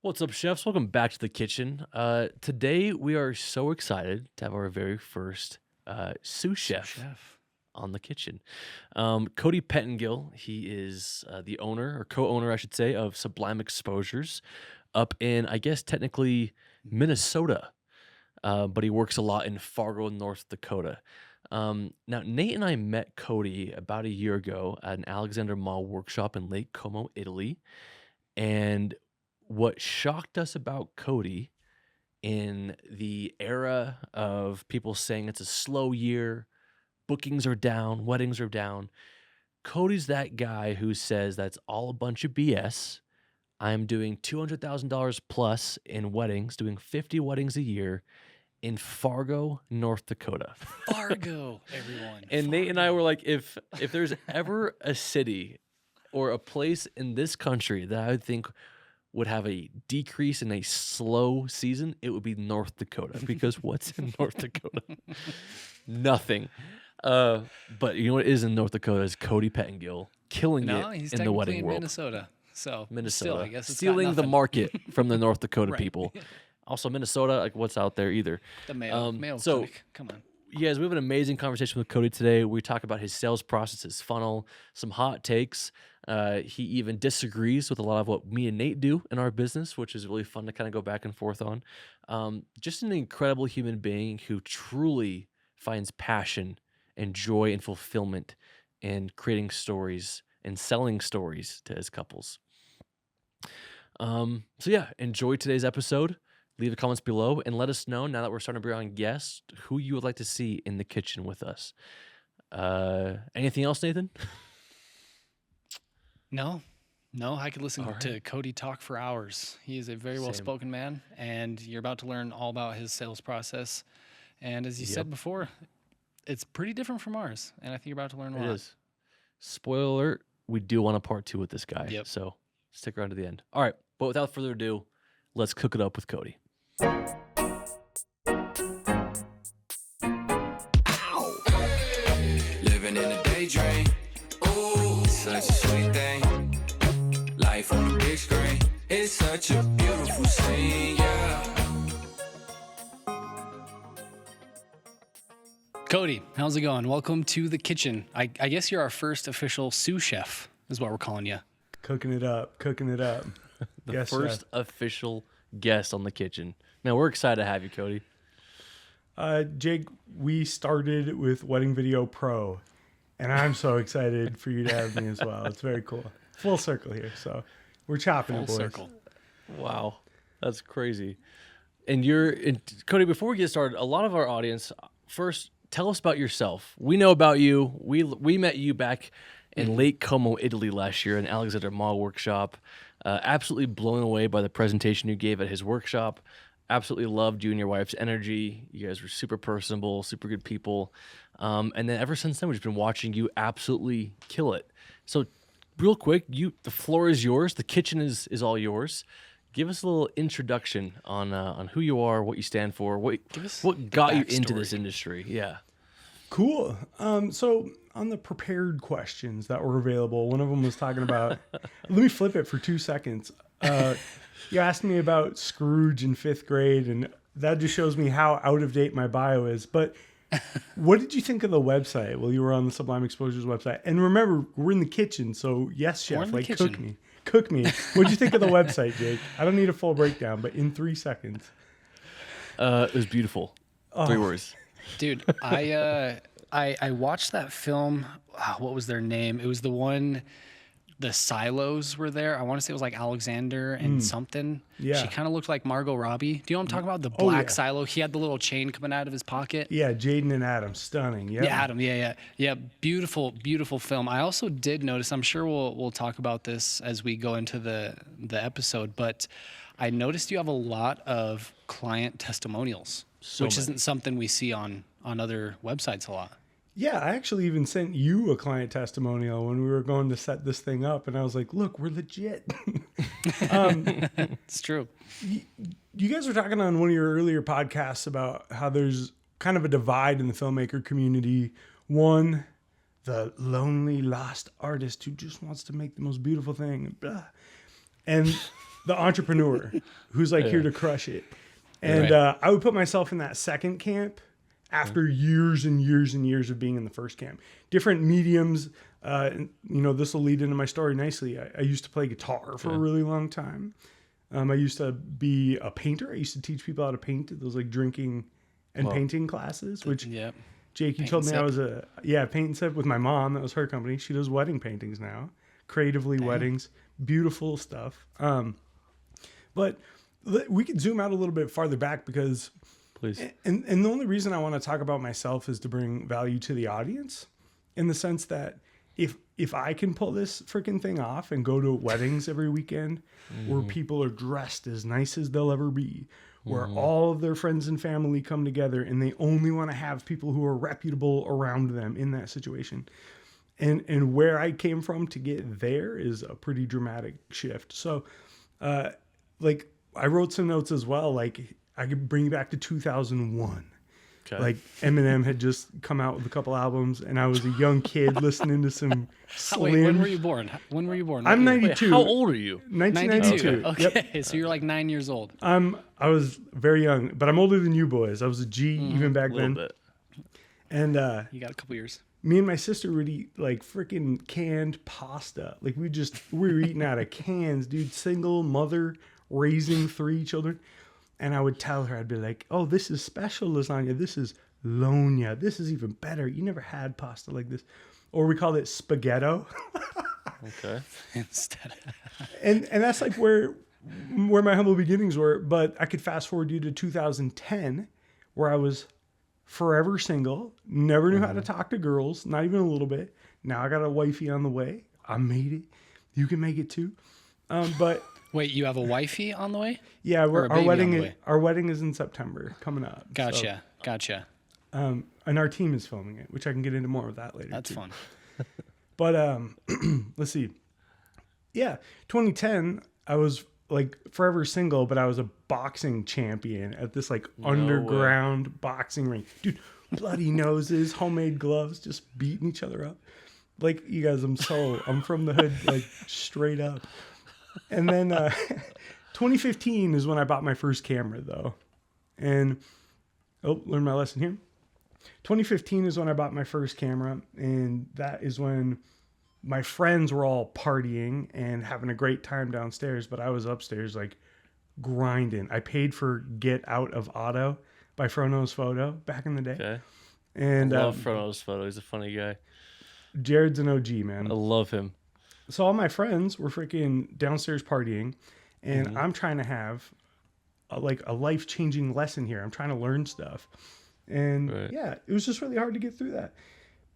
What's up, chefs? Welcome back to the kitchen. Today we are so excited to have our very first sous chef on the kitchen. Cody Pettengill, he is the owner or co-owner, I should say, of Sublime Exposures up in, I guess, technically Minnesota, but he works a lot in Fargo, North Dakota. Now, Nate and I met Cody about a year ago at an Alexander Mall workshop in Lake Como, Italy. And what shocked us about Cody in the era of people saying it's a slow year, bookings are down, weddings are down, Cody's that guy who says that's all a bunch of BS. I'm doing $200,000 plus in weddings, doing 50 weddings a year in Fargo, North Dakota. Fargo, everyone. And Nate and I were like, if there's ever a city or a place in this country that I would think would have a decrease in a slow season, it would be North Dakota. Because what's in North Dakota? Nothing. But you know what is in North Dakota is Cody Pettengill killing He's it in the wedding in world. Minnesota. So Minnesota, still, I guess it's stealing the market from the North Dakota Right. people. Also, Minnesota, like what's out there either. the Mayo so- Clinic. Come on. Yes, we have an amazing conversation with Cody today. We talk about his sales process, his funnel, some hot takes. He even disagrees with a lot of what me and Nate do in our business, which is really fun to kind of go back and forth on. Just an incredible human being who truly finds passion and joy and fulfillment in creating stories and selling stories to his couples. So yeah, enjoy today's episode. Leave the comments below and let us know, now that we're starting to bring on guests, who you would like to see in the kitchen with us. Anything else, Nathan? No, I could listen All right. to Cody talk for hours. He is a very well-spoken man, and you're about to learn all about his sales process. And as you said before, it's pretty different from ours, and I think you're about to learn a lot. It is. Spoiler alert, we do want a part 2 with this guy. Yep. So stick around to the end. All right, but without further ado, let's cook it up with Cody. Living in a daydream. Ooh, such a sweet thing. Life on the big screen. It's such a beautiful scene, yeah. Cody, how's it going? Welcome to the kitchen. I guess you're our first official sous chef, is what we're calling you. Cooking it up. The Yes, first official guest on the kitchen. Now, we're excited to have you, Cody. Jake, we started with Wedding Video Pro, and I'm so excited for you to have me as well. It's very cool. Full circle here, so we're chopping Full it, boys. circle. Wow, that's crazy. And Cody, before we get started, a lot of our audience, first, tell us about yourself. We know about you. We met you back in Lake Como, Italy last year in Alexander Mall workshop. Absolutely blown away by the presentation you gave at his workshop. Absolutely loved you and your wife's energy. You guys were super personable, super good people. And then ever since then, we've just been watching you absolutely kill it. So real quick, the floor is yours. The kitchen is all yours. Give us a little introduction on who you are, what you stand for, what got you into this industry. Yeah. Cool. So on the prepared questions that were available, one of them was talking about, let me flip it for 2 seconds. You asked me about Scrooge in 5th grade, and that just shows me how out of date my bio is. But what did you think of the website? Well, you were on the Sublime Exposures website. And remember, we're in the kitchen, so yes, chef, like cook me. What did you think of the website, Jake? I don't need a full breakdown, but in 3 seconds. It was beautiful. 3 words. Dude, I watched that film. What was their name? It was the one, the silos were there. I want to say it was like Alexander and something. Yeah. She kind of looked like Margot Robbie. Do you know what I'm talking about? The black silo. He had the little chain coming out of his pocket. Yeah, Jaden and Adam, stunning. Yep. Yeah, Adam. Yeah. Beautiful, beautiful film. I also did notice, I'm sure we'll talk about this as we go into the episode, but I noticed you have a lot of client testimonials, which isn't something we see on other websites a lot. Yeah, I actually even sent you a client testimonial when we were going to set this thing up, and I was like, look, we're legit. It's true. You guys were talking on one of your earlier podcasts about how there's kind of a divide in the filmmaker community. One, the lonely, lost artist who just wants to make the most beautiful thing. Blah. And the entrepreneur who's like here to crush it. And I would put myself in that second camp after years and years and years of being in the first camp. Different mediums. This will lead into my story nicely. I used to play guitar for a really long time. I used to be a painter. I used to teach people how to paint at those like drinking and painting classes, which Jake, you told me I was paint and sip with my mom. That was her company. She does wedding paintings now, creatively weddings, beautiful stuff. But we could zoom out a little bit farther back because, please. And the only reason I want to talk about myself is to bring value to the audience, in the sense that if I can pull this freaking thing off and go to weddings every weekend where people are dressed as nice as they'll ever be, where all of their friends and family come together and they only want to have people who are reputable around them in that situation. And where I came from to get there is a pretty dramatic shift. So, like I wrote some notes as well. Like I could bring you back to 2001. Okay. Like Eminem had just come out with a couple albums, and I was a young kid listening to some Slim. Wait, when were you born? When were you born? I'm 92. Wait, how old are you? 1992. Okay. Yep. So you're like 9 years old. I was very young, but I'm older than you boys. I was a G even back then. Bit. And you got a couple years. Me and my sister would eat like freaking canned pasta. Like we were eating out of cans, dude. Single mother raising 3 children. And I would tell her, I'd be like, oh, this is special lasagna. This is Lonia. This is even better. You never had pasta like this. Or we called it spaghetto. Okay. Instead. And that's like where my humble beginnings were. But I could fast forward you to 2010, where I was forever single, never knew how to talk to girls, not even a little bit. Now I got a wifey on the way. I made it. You can make it too. But wait, you have a wifey on the way? Yeah, our wedding is in September coming up. Gotcha. And our team is filming it, which I can get into more of that later. That's fun. But let's see. Yeah, 2010, I was like forever single, but I was a boxing champion at this like underground boxing ring. Dude, bloody noses, homemade gloves, just beating each other up. Like you guys, I'm from the hood, like straight up. And then 2015 is when I bought my first camera, though. And, learned my lesson here. 2015 is when I bought my first camera. And that is when my friends were all partying and having a great time downstairs. But I was upstairs, like, grinding. I paid for Get Out of Auto by Frono's Photo back in the day. Okay. And I love Frono's Photo. He's a funny guy. Jared's an OG, man. I love him. So all my friends were freaking downstairs partying, and I'm trying to have a life-changing lesson here. I'm trying to learn stuff. And it was just really hard to get through that.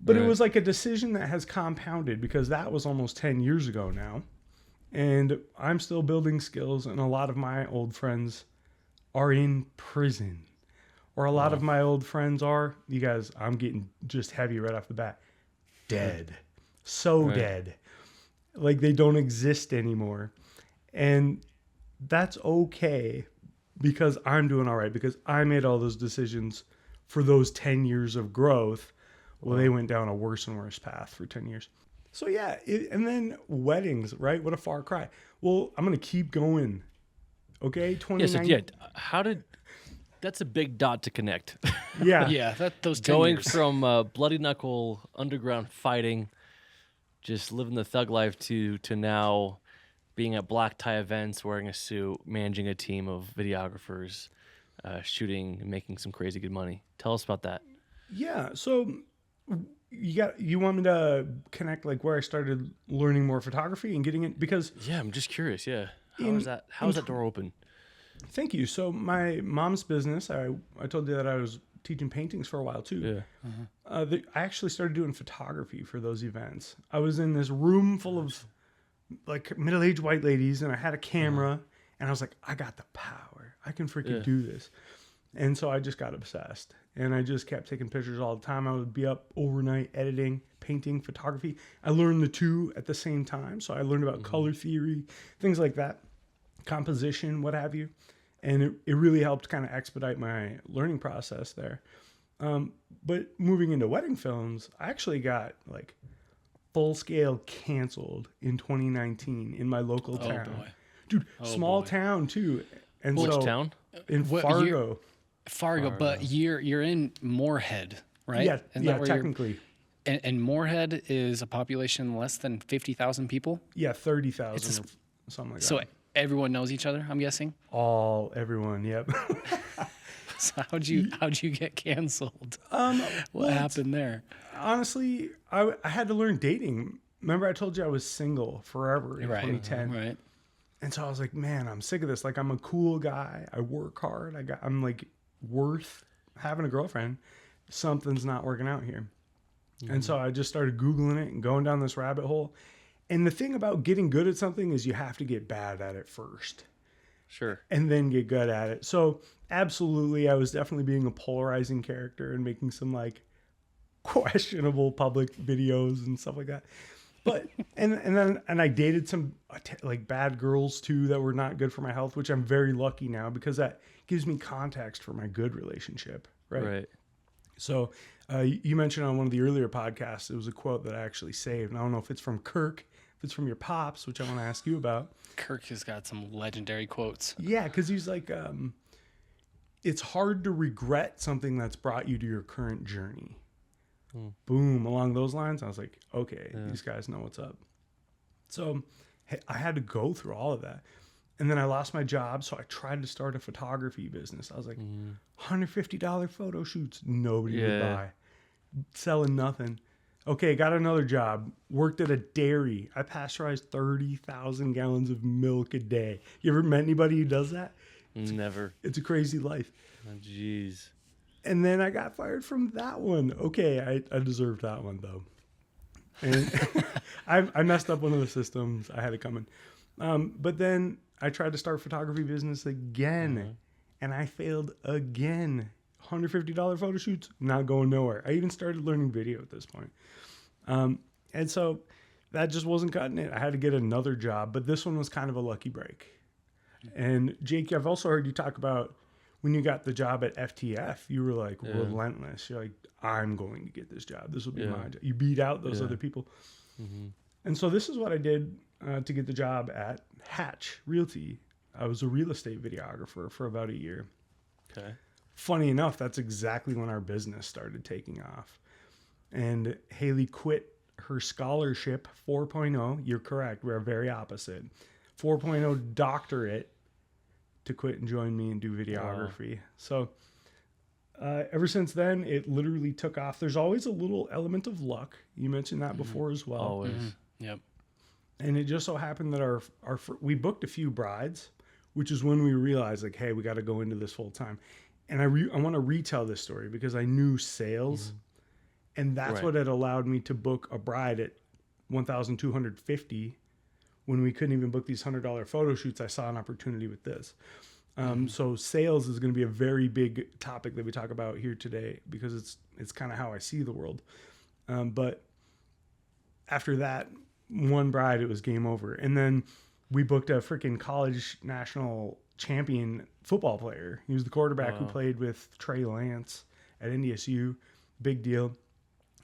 But it was like a decision that has compounded, because that was almost 10 years ago now. And I'm still building skills, and a lot of my old friends are in prison. Or a lot of my old friends are, you guys, I'm getting just heavy right off the bat, dead. So dead. Like they don't exist anymore. And that's okay, because I'm doing all right, because I made all those decisions for those 10 years of growth. Well, they went down a worse and worse path for 10 years. So yeah, and then weddings, right? What a far cry. Well, I'm going to keep going. Okay, 2019. That's a big dot to connect. Yeah. Yeah, those 10 Going years. from bloody knuckle underground fighting, just living the thug life, to now being at black tie events, wearing a suit, managing a team of videographers, shooting and making some crazy good money. Tell us about that. Yeah. So you want me to connect like where I started learning more photography and getting it, because I'm just curious. Yeah. How is that door open? Thank you. So my mom's business, I told you that I was teaching paintings for a while too. Yeah. I actually started doing photography for those events. I was in this room full of like middle-aged white ladies, and I had a camera, and I was like, I got the power. I can freaking do this. And so I just got obsessed, and I just kept taking pictures all the time. I would be up overnight editing, painting, photography. I learned the two at the same time. So I learned about color theory, things like that, composition, what have you. And it really helped kind of expedite my learning process there. But moving into wedding films, I actually got like full scale canceled in 2019 in my local town. Boy. dude, small boy. town too. And Which so town? in What Fargo. Fargo, but you're in Moorhead, right? Yeah, Isn't yeah, that where you're- technically. And Moorhead is a population less than 50,000 people. Yeah, 30,000 or something like So that. everyone knows each other, I'm guessing. Everyone, yep. So how'd you get canceled? What happened there? Honestly, I had to learn dating. Remember I told you I was single forever in 2010. Right. And so I was like, man, I'm sick of this. Like, I'm a cool guy. I work hard. I'm like worth having a girlfriend. Something's not working out here. And so I just started Googling it and going down this rabbit hole. And the thing about getting good at something is you have to get bad at it first Sure. and then get good at it. So absolutely, I was definitely being a polarizing character and making some like questionable public videos and stuff like that. But and I dated some like bad girls too that were not good for my health, which I'm very lucky now because that gives me context for my good relationship, Right. So you mentioned on one of the earlier podcasts, it was a quote that I actually saved. And I don't know if it's from Kirk, if it's from your pops, which I want to ask you about. Kirk has got some legendary quotes. Yeah, because he's like, it's hard to regret something that's brought you to your current journey. Boom, along those lines. I was like, okay, these guys know what's up. So I had to go through all of that. And then I lost my job, so I tried to start a photography business. I was like, $150 photo shoots. Nobody would buy. Selling nothing. Okay, got another job. Worked at a dairy. I pasteurized 30,000 gallons of milk a day. You ever met anybody who does that? Never. It's a crazy life. Oh, jeez. And then I got fired from that one. Okay, I deserved that one, though. And I messed up one of the systems. I had it coming. But then I tried to start photography business again, and I failed again. $150 photo shoots, not going nowhere. I even started learning video at this point. And so that just wasn't cutting it. I had to get another job, but this one was kind of a lucky break. And Jake, I've also heard you talk about when you got the job at FTF, you were like relentless. You're like, I'm going to get this job. This will be my job. You beat out those other people. And so this is what I did to get the job at Hatch Realty. I was a real estate videographer for about a year. Okay. Funny enough, that's exactly when our business started taking off. And Haley quit her scholarship 4.0. You're correct. We're very opposite. 4.0 doctorate to quit and join me and do videography. Wow. So ever since then, it literally took off. There's always a little element of luck. You mentioned that before as well. Always. Yep. And it just so happened that we booked a few brides, which is when we realized like, hey, we got to go into this full time. And I want to retell this story because I knew sales, and that's what had allowed me to book a bride at $1,250 when we couldn't even book these $100 photo shoots. I saw an opportunity with this. So sales is going to be a very big topic that we talk about here today because it's kind of how I see the world. But after that one bride, it was game over. And then we booked a freaking college national champion football player. He was the quarterback who played with Trey Lance at NDSU. Big deal.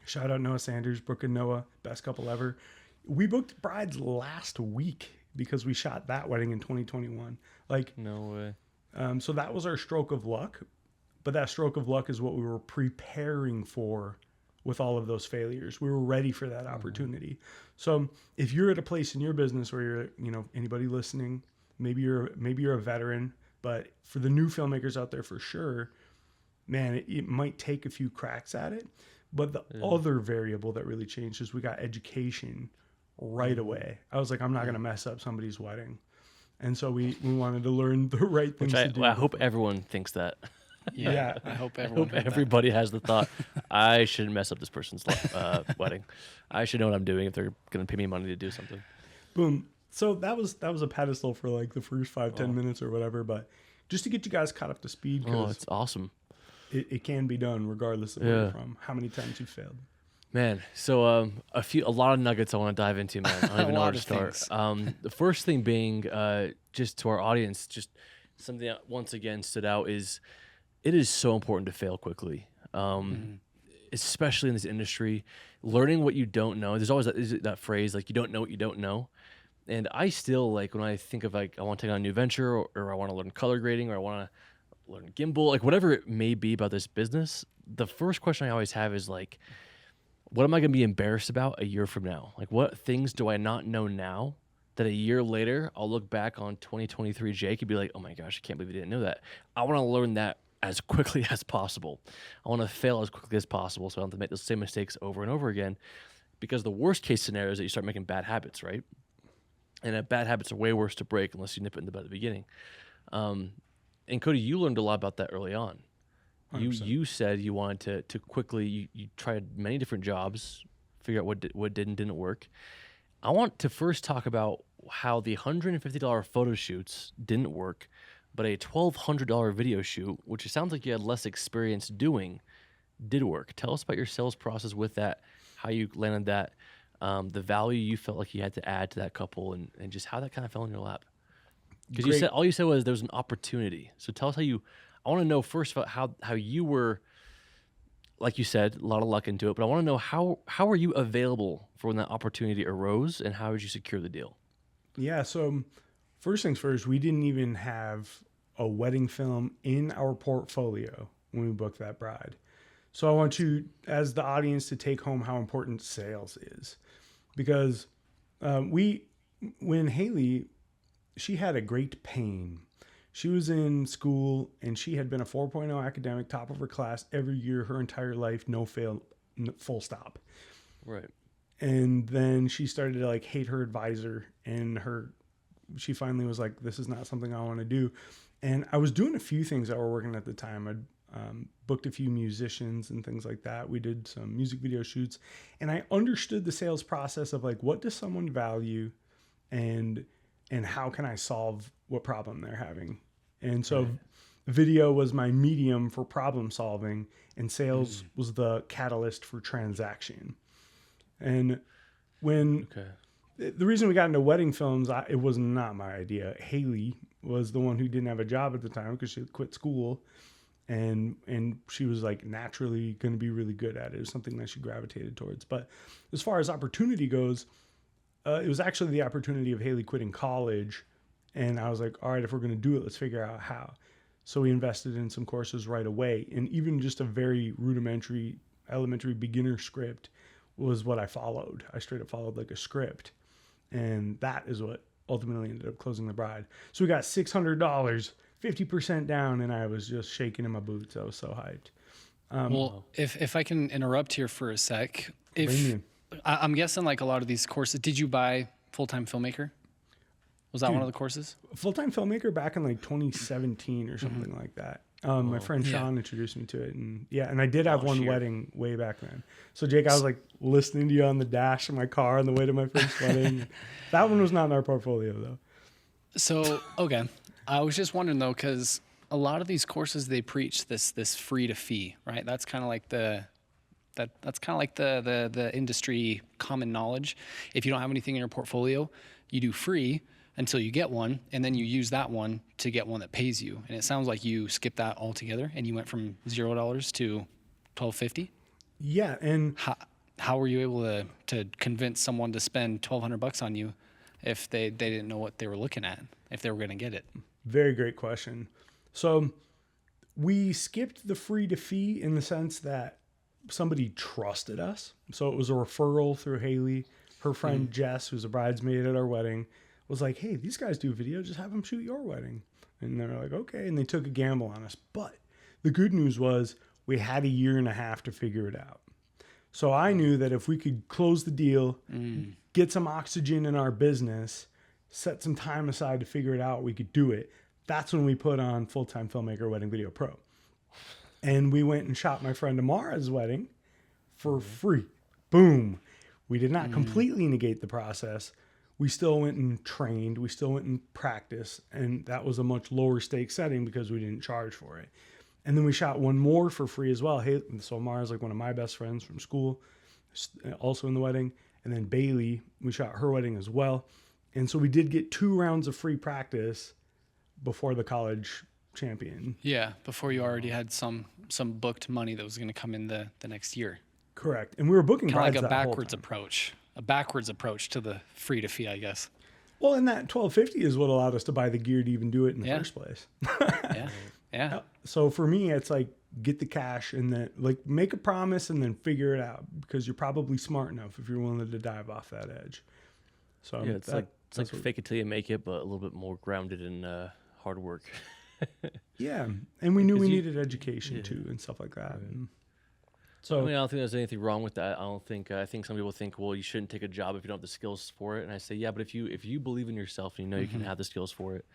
Shout out Noah Sanders, Brooke and Noah, best couple ever. We booked brides last week because we shot that wedding in 2021. Like, No way. so that was our stroke of luck. But that stroke of luck is what we were preparing for with all of those failures. We were ready for that opportunity. So if you're at a place in your business where you're, anybody listening, maybe you're a veteran, but for the new filmmakers out there, for sure, man, it might take a few cracks at it. But the other variable that really changed is we got education right away. I was like, I'm not going to mess up somebody's wedding. And so we wanted to learn the right things to do. I hope everyone thinks that. Yeah. I hope I everyone. hope everybody has the thought, I shouldn't mess up this person's wedding. I should know what I'm doing if they're going to pay me money to do something. Boom. So that was a pedestal for like the first 5-10 minutes or whatever. But just to get you guys caught up to speed, because it's awesome. it can be done regardless of where you're from, how many times you failed. Man, so a lot of nuggets I want to dive into, man. I don't even know where to start. The first thing being, just to our audience, just something that once again stood out is it is so important to fail quickly, especially in this industry. Learning what you don't know. There's always that phrase like you don't know what you don't know. And I still like when I think of like I want to take on a new venture or I want to learn color grading or I want to learn gimbal, like whatever it may be about this business, the first question I always have is like, what am I going to be embarrassed about a year from now? Like what things do I not know now that a year later I'll look back on 2023 Jake and be like, oh my gosh, I can't believe I didn't know that. I want to learn that as quickly as possible. I want to fail as quickly as possible so I don't have to make those same mistakes over and over again. Because the worst case scenario is that you start making bad habits, right? And bad habits are way worse to break unless you nip it in the bud at the beginning. And Cody, you learned a lot about that early on. 100%. You said you wanted to quickly, you tried many different jobs, figure out what did and didn't work. I want to first talk about how the $150 photo shoots didn't work, but a $1,200 video shoot, which it sounds like you had less experience doing, did work. Tell us about your sales process with that, how you landed that, the value you felt like you had to add to that couple, and just how that kind of fell in your lap. Because you said all you said was there was an opportunity. So tell us how you. I want to know first about how you were. Like you said, a lot of luck into it, but I want to know how were you available for when that opportunity arose, and how did you secure the deal? Yeah. So first things first, we didn't even have a wedding film in our portfolio when we booked that bride. So I want you, as the audience, to take home how important sales is, because when Haley, she had a great pain. She was in school and she had been a 4.0 academic, top of her class every year, her entire life, no fail, full stop. Right. And then she started to like hate her advisor, and she finally was like, this is not something I want to do. And I was doing a few things that were working at the time. I'd booked a few musicians and things like that. We did some music video shoots, and I understood the sales process of like, what does someone value, and how can I solve what problem they're having? And so video was my medium for problem solving, and sales was the catalyst for transaction. And when the reason we got into wedding films, it was not my idea. Haley was the one who didn't have a job at the time because she had quit school, and she was like naturally going to be really good at it. It was something that she gravitated towards. But as far as opportunity goes, it was actually the opportunity of Haley quitting college. And I was like, all right, if we're going to do it, let's figure out how. So we invested in some courses right away. And even just a very rudimentary, elementary beginner script was what I followed. I straight up followed like a script. And that is what ultimately ended up closing the bride. So we got $600, 50% down, and I was just shaking in my boots. I was so hyped. Well, if I can interrupt here for a sec, I'm guessing like a lot of these courses, did you buy Full-Time Filmmaker? Was that one of the courses? Full-Time Filmmaker back in like 2017 or something like that. My friend Sean introduced me to it, and I did have one wedding way back then. So Jake, I was like listening to you on the dash of my car on the way to my first wedding. That one was not in our portfolio though. So okay, I was just wondering though, because a lot of these courses they preach this free to fee, right? That's kind of like the industry common knowledge. If you don't have anything in your portfolio, you do free until you get one, and then you use that one to get one that pays you. And it sounds like you skipped that altogether, and you went from $0 to $1,250. Yeah, and how were you able to convince someone to spend $1,200 on you if they didn't know what they were looking at, if they were going to get it? Very great question. So we skipped the free to fee in the sense that somebody trusted us. So it was a referral through Haley. Her friend Jess, who's a bridesmaid at our wedding, was like, hey, these guys do video, just have them shoot your wedding. And they're like, okay. And they took a gamble on us. But the good news was we had a year and a half to figure it out. So I knew that if we could close the deal, get some oxygen in our business, set some time aside to figure it out, we could do it. That's when we put on Full-Time Filmmaker Wedding Video Pro. And we went and shot my friend Amara's wedding for free. Boom. We did not completely negate the process. We still went and trained. We still went and practiced. And that was a much lower stake setting because we didn't charge for it. And then we shot one more for free as well. Hey, so Amara's like one of my best friends from school, also in the wedding. And then Bailey, we shot her wedding as well. And so we did get 2 rounds of free practice before the college champion. Yeah, before you already had some booked money that was going to come in the next year. Correct. And we were booking Kind of brides like a that whole backwards time. approach to the free to fee, I guess. Well, and that 1250 is what allowed us to buy the gear to even do it in the Yeah. first place. Yeah. Yeah. So for me, it's like get the cash and then like make a promise and then figure it out because you're probably smart enough if you're willing to dive off that edge. So Yeah, it's like fake it till you make it, but a little bit more grounded in hard work. yeah, and we knew we you- needed education too and stuff like that. And I so mean, I don't think there's anything wrong with that. I don't think. I think some people think, well, you shouldn't take a job if you don't have the skills for it. And I say, yeah, but if you believe in yourself and you know you can have the skills for it.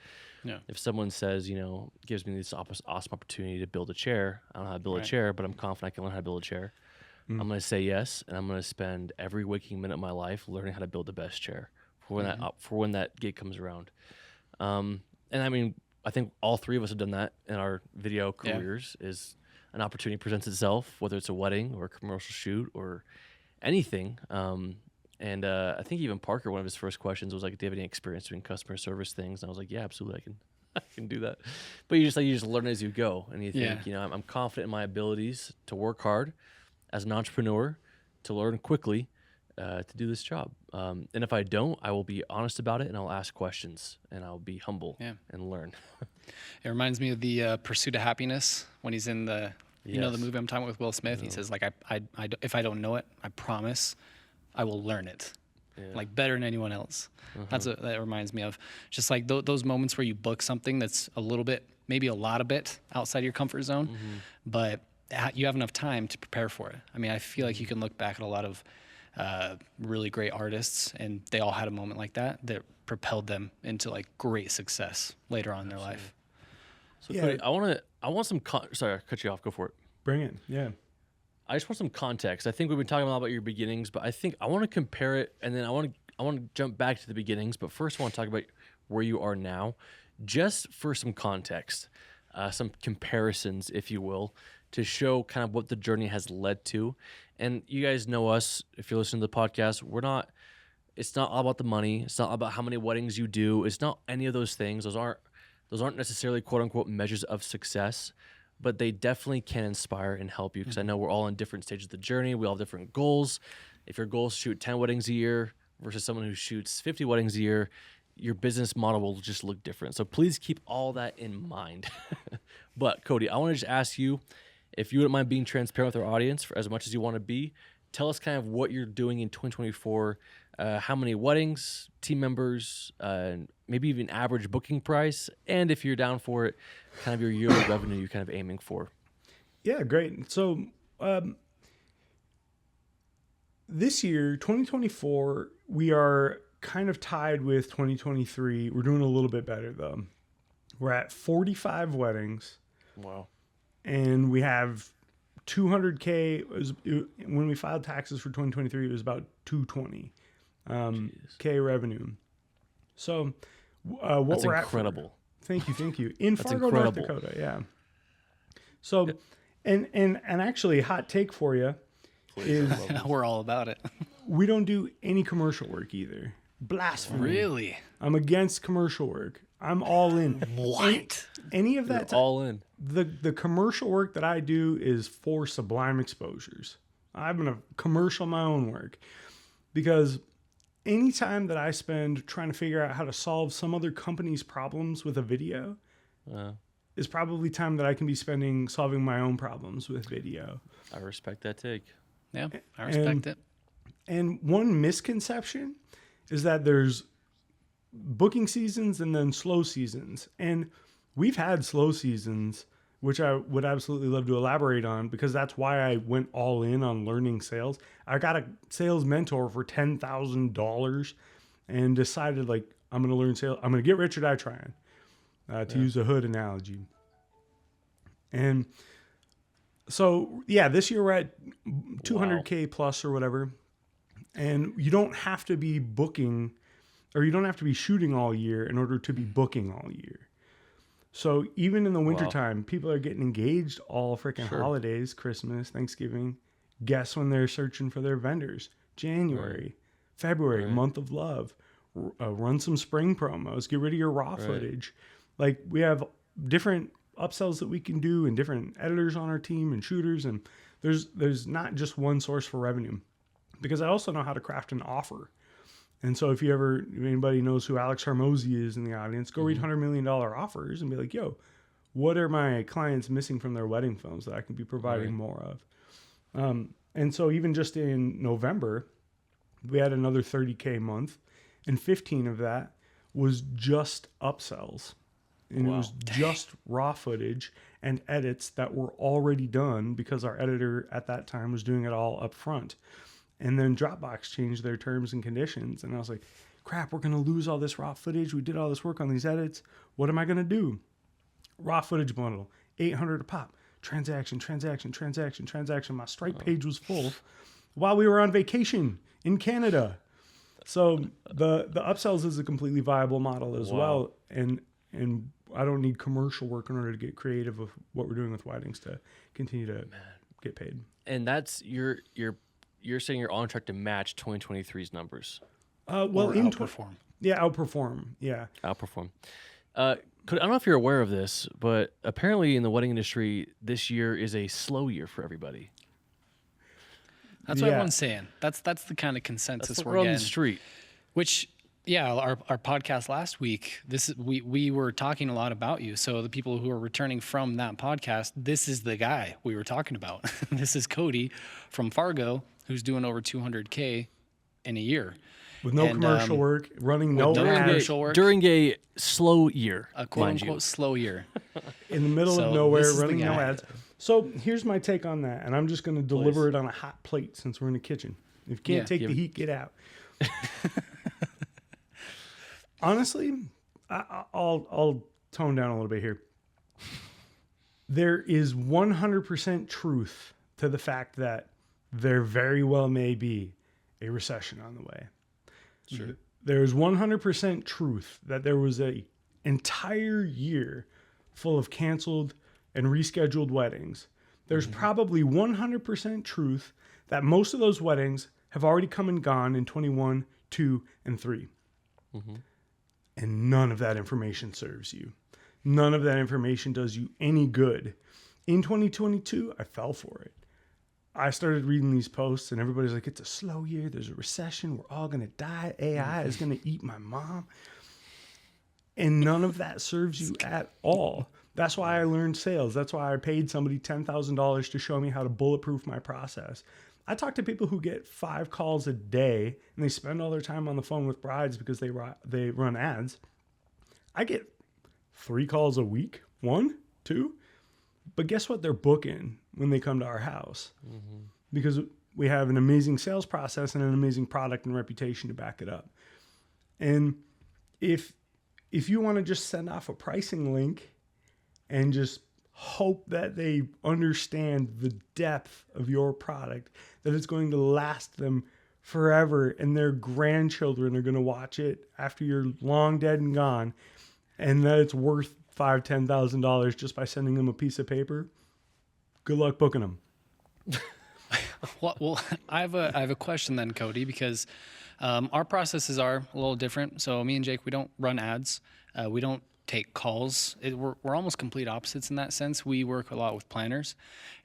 Yeah. If someone says, gives me this awesome opportunity to build a chair, I don't know how to build a Right. chair, but I'm confident I can learn how to build a chair. I'm going to say yes, and I'm going to spend every waking minute of my life learning how to build the best chair for when that gig comes around. And I mean, I think all three of us have done that in our video Yeah. careers. Is an opportunity presents itself, whether it's a wedding or a commercial shoot or anything. And I think even Parker, one of his first questions was like, "Do you have any experience doing customer service things?" And I was like, "Yeah, absolutely, I can do that." But you just learn as you go, and you think, Yeah. I'm confident in my abilities to work hard as an entrepreneur, to learn quickly, to do this job. And if I don't, I will be honest about it, and I'll ask questions, and I'll be humble and learn. It reminds me of the Pursuit of Happiness when he's in the, the Yes. movie I'm talking about with Will Smith. He says like, if I don't know it, I promise I will learn it. Like better than anyone else. That's what that reminds me of. Just like those moments where you book something that's a little bit, maybe a lot of bit outside your comfort zone, but you have enough time to prepare for it. I mean, I feel like you can look back at a lot of really great artists, and they all had a moment like that propelled them into like great success later on in their life. So Yeah. Cody, I want some. Sorry, I cut you off. Go for it. bring it. Yeah. I just want some context. I think we've been talking a lot about your beginnings, but I think I want to compare it, and then I want to jump back to the beginnings. But first, I want to talk about where you are now, just for some context, some comparisons, if you will, to show kind of what the journey has led to. And you guys know us. If you're listening to the podcast, it's not all about the money. It's not all about how many weddings you do. It's not any of those things. Those aren't necessarily quote unquote measures of success, but they definitely can inspire and help you, because I know we're all in different stages of the journey. We all have different goals. If your goal is to shoot 10 weddings a year versus someone who shoots 50 weddings a year, your business model will just look different. So please keep all that in mind. But Cody, I want to just ask you, if you wouldn't mind being transparent with our audience for as much as you want to be, tell us kind of what you're doing in 2024, how many weddings, team members, maybe even average booking price, and if you're down for it, kind of your yearly revenue you're kind of aiming for. Yeah, great. So this year, 2024, we are kind of tied with 2023. We're doing a little bit better though. We're at 45 weddings. Wow. And we have 200K. When we filed taxes for 2023, it was about 220 K revenue. So what That's we're incredible. Thank you. In That's Fargo, incredible. North Dakota, yeah. So, and actually, hot take for you is We're all about it. we don't do any commercial work either. Blasphemy. Really? I'm against commercial work. I'm all in. What? Any of that All in. the commercial work that I do is for Sublime Exposures. I'm gonna commercial my own work because anytime that I spend trying to figure out how to solve some other company's problems with a video is probably time that I can be spending solving my own problems with video. I respect that take. Yeah, I respect it. And one misconception is that there's booking seasons and then slow seasons. And we've had slow seasons, which I would absolutely love to elaborate on because that's why I went all in on learning sales. I got a sales mentor for $10,000 and decided like, I'm going to learn sales. I'm going to get rich or die trying, to use a hood analogy. And so, yeah, this year we're at 200K plus or whatever. And you don't have to be booking or you don't have to be shooting all year in order to be booking all year. So even in the wintertime, people are getting engaged all freaking holidays, Christmas, Thanksgiving. Guess when they're searching for their vendors? January, February, month of love. Run some spring promos. Get rid of your raw footage. Like we have different upsells that we can do and different editors on our team and shooters. And there's not just one source for revenue because I also know how to craft an offer. And so if anybody knows who Alex Hormozy is in the audience, go read $100 million offers and be like, yo, what are my clients missing from their wedding films that I can be providing more of? And so even just in November, we had another 30K month, and 15 of that was just upsells. And it was just raw footage and edits that were already done because our editor at that time was doing it all up front. And then Dropbox changed their terms and conditions. And I was like, crap, we're going to lose all this raw footage. We did all this work on these edits. What am I going to do? Raw footage bundle, $800 a pop. Transaction. My Stripe page was full while we were on vacation in Canada. So the upsells is a completely viable model as well. And I don't need commercial work in order to get creative with what we're doing with weddings to continue to get paid. And that's you're saying you're on track to match 2023's numbers. Or outperform. Outperform. Yeah. Outperform. I don't know if you're aware of this, but apparently in the wedding industry, this year is a slow year for everybody. That's what everyone's saying. That's the kind of consensus That's we're the on getting. the street. Which, our podcast last week, we were talking a lot about you. So the people who are returning from that podcast, this is the guy we were talking about. This is Cody from Fargo, who's doing over 200K in a year. With no commercial work, running no ads. During a slow year, a quote-unquote slow year. In the middle of nowhere, running no ads. So here's my take on that, and I'm just going to deliver it on a hot plate since we're in the kitchen. If you can't take the heat, get out. Honestly, I'll tone down a little bit here. There is 100% truth to the fact that there very well may be a recession on the way. Sure. There's 100% truth that there was an entire year full of canceled and rescheduled weddings. There's probably 100% truth that most of those weddings have already come and gone in 21, 2, and 3. And none of that information serves you. None of that information does you any good. In 2022, I fell for it. I started reading these posts and everybody's like, it's a slow year. There's a recession. We're all going to die. AI is going to eat my mom. And none of that serves you at all. That's why I learned sales. That's why I paid somebody $10,000 to show me how to bulletproof my process. I talk to people who get 5 calls a day and they spend all their time on the phone with brides because they run ads. I get 3 calls a week, 1, 2. But guess what they're booking when they come to our house? Because we have an amazing sales process and an amazing product and reputation to back it up. And if you want to just send off a pricing link and just hope that they understand the depth of your product, that it's going to last them forever and their grandchildren are going to watch it after you're long dead and gone, and that it's worth $5,000, $10,000 just by sending them a piece of paper, good luck booking them. Well, I have a question then, Cody, because our processes are a little different. So me and Jake, we don't run ads. We don't take calls. We're almost complete opposites in that sense. We work a lot with planners,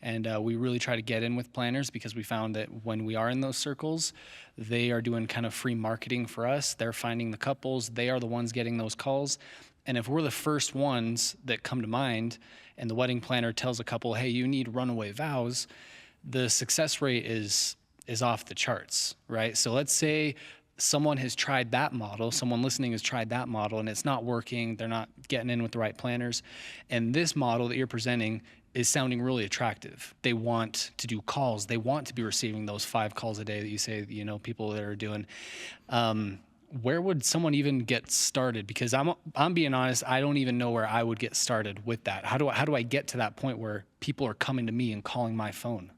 and we really try to get in with planners because we found that when we are in those circles, they are doing kind of free marketing for us. They're finding the couples. They are the ones getting those calls. And if we're the first ones that come to mind and the wedding planner tells a couple, hey, you need runaway vows, the success rate is off the charts, right? So let's say someone has tried that model, someone listening has tried that model and it's not working, they're not getting in with the right planners. And this model that you're presenting is sounding really attractive. They want to do calls. They want to be receiving those 5 calls a day that you say, people that are doing. Where would someone even get started? Because I'm being honest, I don't even know where I would get started with that. How do I get to that point where people are coming to me and calling my phone?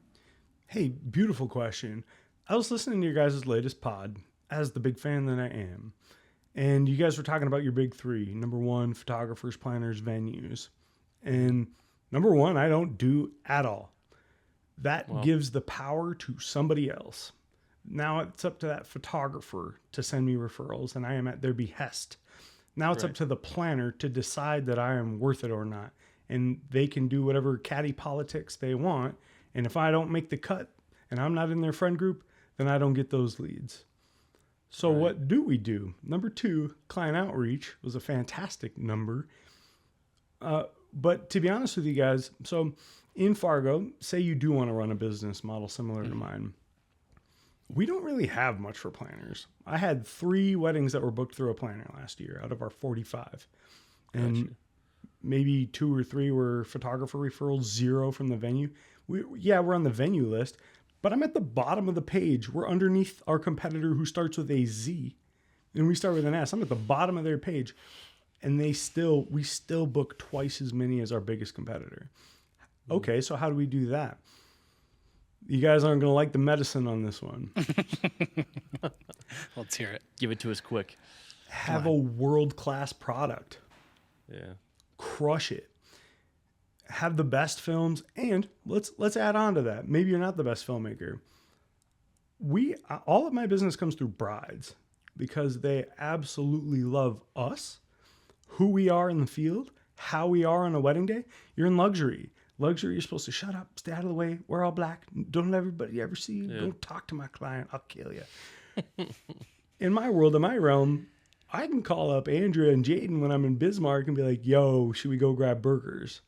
Hey, beautiful question. I was listening to your guys' latest pod, as the big fan that I am, and you guys were talking about your big 3. Number 1, photographers, planners, venues. And number 1, I don't do at all. That gives the power to somebody else. Now it's up to that photographer to send me referrals, and I am at their behest. Now it's up to the planner to decide that I am worth it or not. And they can do whatever catty politics they want. And if I don't make the cut and I'm not in their friend group, then I don't get those leads. So what do we do? Number 2, client outreach was a fantastic number. But to be honest with you guys, so in Fargo, say you do want to run a business model similar to mine. We don't really have much for planners. I had 3 weddings that were booked through a planner last year out of our 45. And maybe 2 or 3 were photographer referrals, 0 from the venue. We're on the venue list, but I'm at the bottom of the page. We're underneath our competitor who starts with a Z, and we start with an S. I'm at the bottom of their page, and we still book twice as many as our biggest competitor. Okay, so how do we do that? You guys aren't going to like the medicine on this one. Let's hear it. Give it to us quick. Have a world-class product. Yeah. Crush it. Have the best films, and let's add on to that. Maybe you're not the best filmmaker. All of my business comes through brides because they absolutely love us, who we are in the field, how we are on a wedding day. You're in luxury. Luxury, you're supposed to shut up, stay out of the way. We're all black. Don't let everybody ever see you. Don't talk to my client. I'll kill you. In my world, in my realm, I can call up Andrea and Jaden when I'm in Bismarck and be like, yo, should we go grab burgers?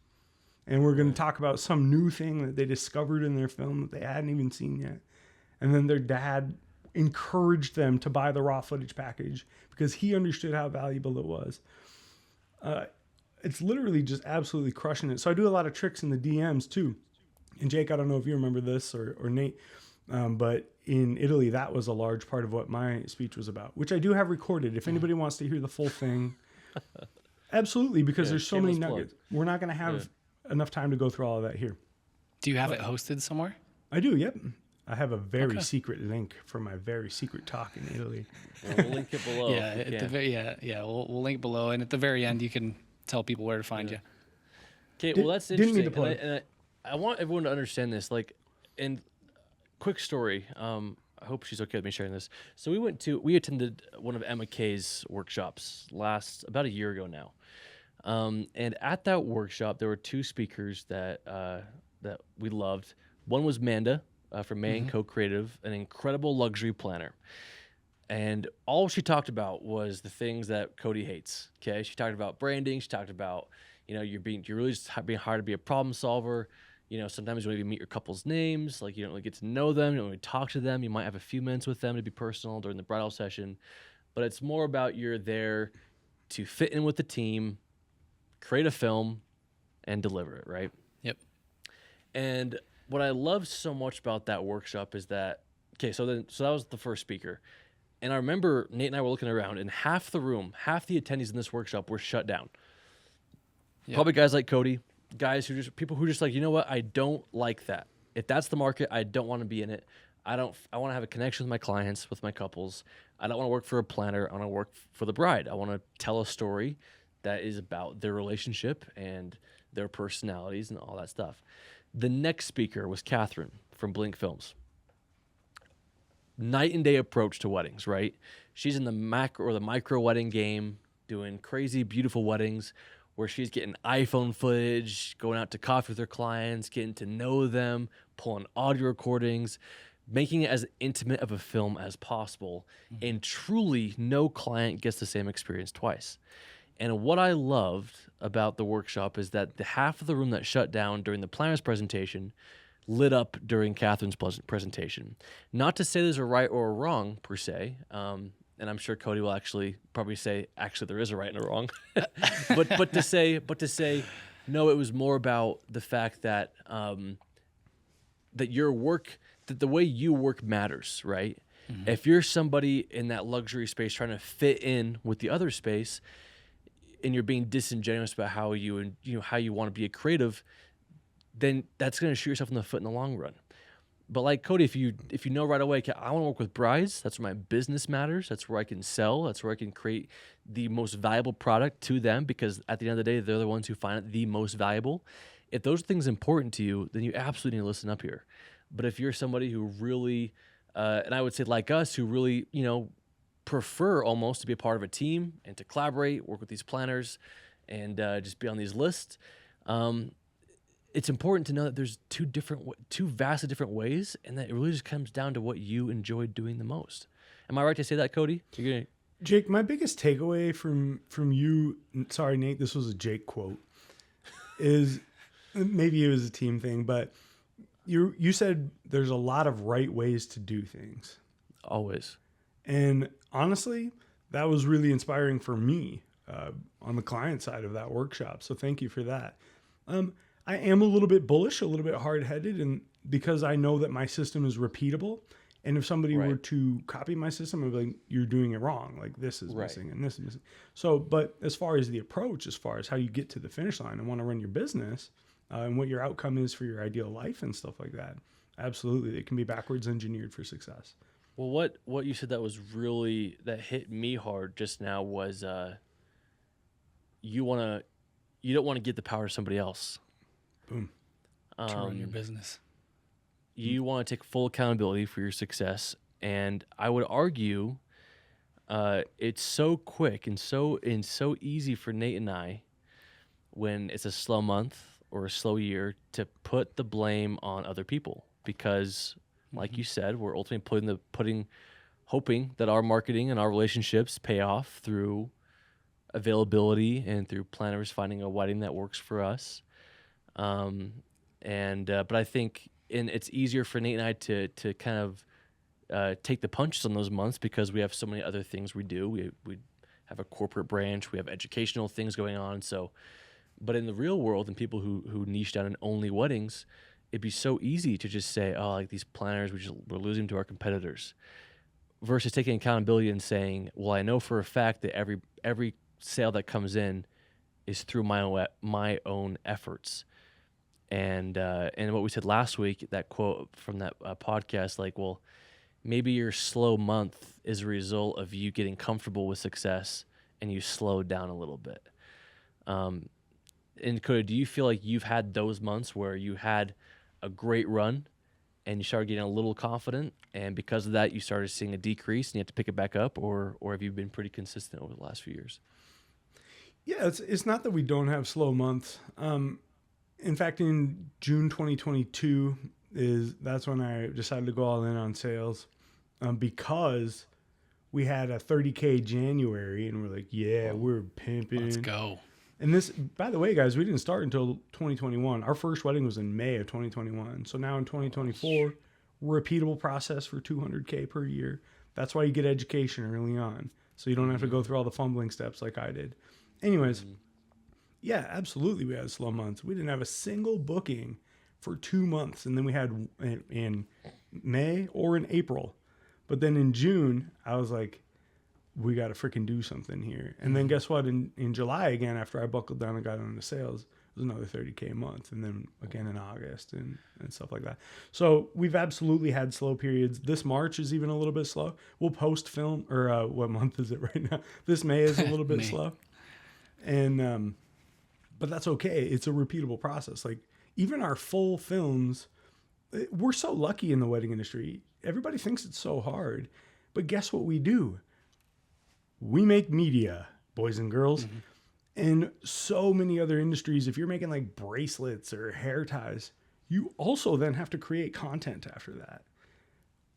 And we're going to talk about some new thing that they discovered in their film that they hadn't even seen yet. And then their dad encouraged them to buy the raw footage package because he understood how valuable it was. It's literally just absolutely crushing it. So I do a lot of tricks in the DMs too. And Jake, I don't know if you remember this or Nate, but in Italy, that was a large part of what my speech was about, which I do have recorded. If anybody wants to hear the full thing, absolutely, because there's so many nuggets. We're not going to have enough time to go through all of that here. Do you have it hosted somewhere? I do, yep. I have a very secret link for my very secret talk in Italy. Well, we'll link it below. Yeah, at the we'll link below, and at the very end, you can tell people where to find you. Okay, well that's interesting. Didn't mean to plug. And I want everyone to understand this. Like, and quick story. I hope she's okay with me sharing this. So we attended one of Emma Kay's workshops about a year ago now. And at that workshop, there were 2 speakers that we loved. One was Manda from May and Co-Creative, an incredible luxury planner. And all she talked about was the things that Cody hates. Okay, she talked about branding. She talked about, you're really just being hard to be a problem solver. Sometimes you don't even meet your couple's names. Like, you don't really get to know them. You don't really talk to them. You might have a few minutes with them to be personal during the bridal session, but it's more about you're there to fit in with the team, create a film, and deliver it, right? Yep. And what I love so much about that workshop is that, so that was the first speaker. And I remember Nate and I were looking around, and half the attendees in this workshop were shut down. Yep. Probably guys like Cody, people who just like, you know what, I don't like that. If that's the market, I don't want to be in it. I want to have a connection with my clients, with my couples. I don't want to work for a planner. I want to work for the bride. I want to tell a story that is about their relationship and their personalities and all that stuff. The next speaker was Catherine from Blink Films. Night and day approach to weddings, right? She's in the macro or the micro wedding game, doing crazy, beautiful weddings where she's getting iPhone footage, going out to coffee with her clients, getting to know them, pulling audio recordings, making it as intimate of a film as possible. And truly, no client gets the same experience twice. And what I loved about the workshop is that the half of the room that shut down during the planner's presentation lit up during Catherine's presentation. Not to say there's a right or a wrong per se, and I'm sure Cody will actually probably say, actually there is a right and a wrong, but to say, no, it was more about the fact that that your work, that the way you work matters, right? Mm-hmm. If you're somebody in that luxury space trying to fit in with the other space, and you're being disingenuous about how you want to be a creative, then that's going to shoot yourself in the foot in the long run. But like Cody, if you know right away, okay, I want to work with brides. That's where my business matters. That's where I can sell. That's where I can create the most valuable product to them, because at the end of the day, they're the ones who find it the most valuable. If those things are important to you, then you absolutely need to listen up here. But if you're somebody who really, and I would say like us, who really, prefer almost to be a part of a team and to collaborate, work with these planners, and just be on these lists, it's important to know that there's two vastly different ways, and that it really just comes down to what you enjoy doing the most. Am I right to say that, Cody? You're gonna... Jake, my biggest takeaway from you, sorry, Nate, this was a Jake quote, is maybe it was a team thing, but you said there's a lot of right ways to do things. Always. And honestly, that was really inspiring for me on the client side of that workshop. So thank you for that. I am a little bit bullish, a little bit hard-headed, and because I know that my system is repeatable. And if somebody were to copy my system, I'd be like, you're doing it wrong. Like this is missing and this is missing. So, but as far as the approach, as far as how you get to the finish line and want to run your business and what your outcome is for your ideal life and stuff like that, absolutely. It can be backwards engineered for success. Well, what you said that was really, that hit me hard just now was you don't want to give the power to somebody else. Boom. To run your business. You want to take full accountability for your success, and I would argue it's so quick and so easy for Nate and I, when it's a slow month or a slow year, to put the blame on other people because, like you said, we're ultimately hoping that our marketing and our relationships pay off through availability and through planners finding a wedding that works for us. But I think. And it's easier for Nate and I to kind of take the punches on those months because we have so many other things we do. We have a corporate branch. We have educational things going on. So, but in the real world, and people who niche down in only weddings, it'd be so easy to just say, oh, like these planners, we're losing to our competitors, versus taking accountability and saying, well, I know for a fact that every sale that comes in is through my own efforts. And what we said last week, that quote from that podcast, like, well, maybe your slow month is a result of you getting comfortable with success and you slowed down a little bit. And Cody, do you feel like you've had those months where you had a great run and you started getting a little confident, and because of that you started seeing a decrease and you have to pick it back up, or have you been pretty consistent over the last few years? Yeah, it's not that we don't have slow months. In fact, in June 2022 that's when I decided to go all in on sales, because we had a 30K January and we're like, we're pimping. Let's go. And this, by the way, guys, we didn't start until 2021. Our first wedding was in May of 2021. So now in 2024, repeatable process for 200K per year. That's why you get education early on. So you don't have to go through all the fumbling steps like I did. Anyways. Yeah, absolutely. We had slow months. We didn't have a single booking for 2 months. And then we had in May or in April. But then in June, I was like, we got to freaking do something here. And then guess what? In July, again, after I buckled down and got into sales, it was another 30K a month. And then again in August and stuff like that. So we've absolutely had slow periods. This March is even a little bit slow. We'll post film, or what month is it right now? This May is a little bit slow. And, but that's okay. It's a repeatable process. Like even our full films, we're so lucky in the wedding industry. Everybody thinks it's so hard, but guess what we do? We make media, boys and girls. And so many other industries, if you're making like bracelets or hair ties, you also then have to create content after that.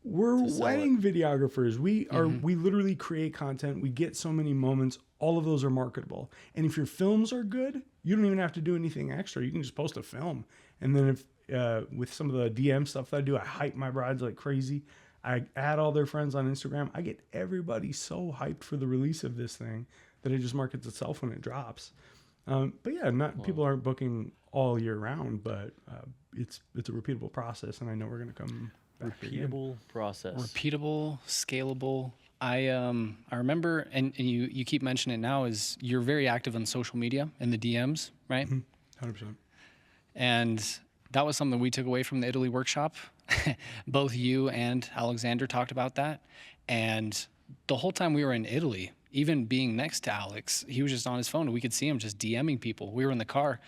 We're wedding videographers. We literally create content. We get so many moments. All of those are marketable. And if your films are good, you don't even have to do anything extra. You can just post a film. And then if with some of the DM stuff that I do, I hype my brides like crazy. I add all their friends on Instagram. I get everybody so hyped for the release of this thing that it just markets itself when it drops. But yeah, people aren't booking all year round, but it's a repeatable process, and I know we're going to come back Repeatable process. Repeatable, scalable. I remember, and you keep mentioning it now, is you're very active on social media and the DMs, right? 100%. And that was something we took away from the Italy workshop. Both you and Alexander talked about that. And the whole time we were in Italy, even being next to Alex, he was just on his phone and we could see him just DMing people. We were in the car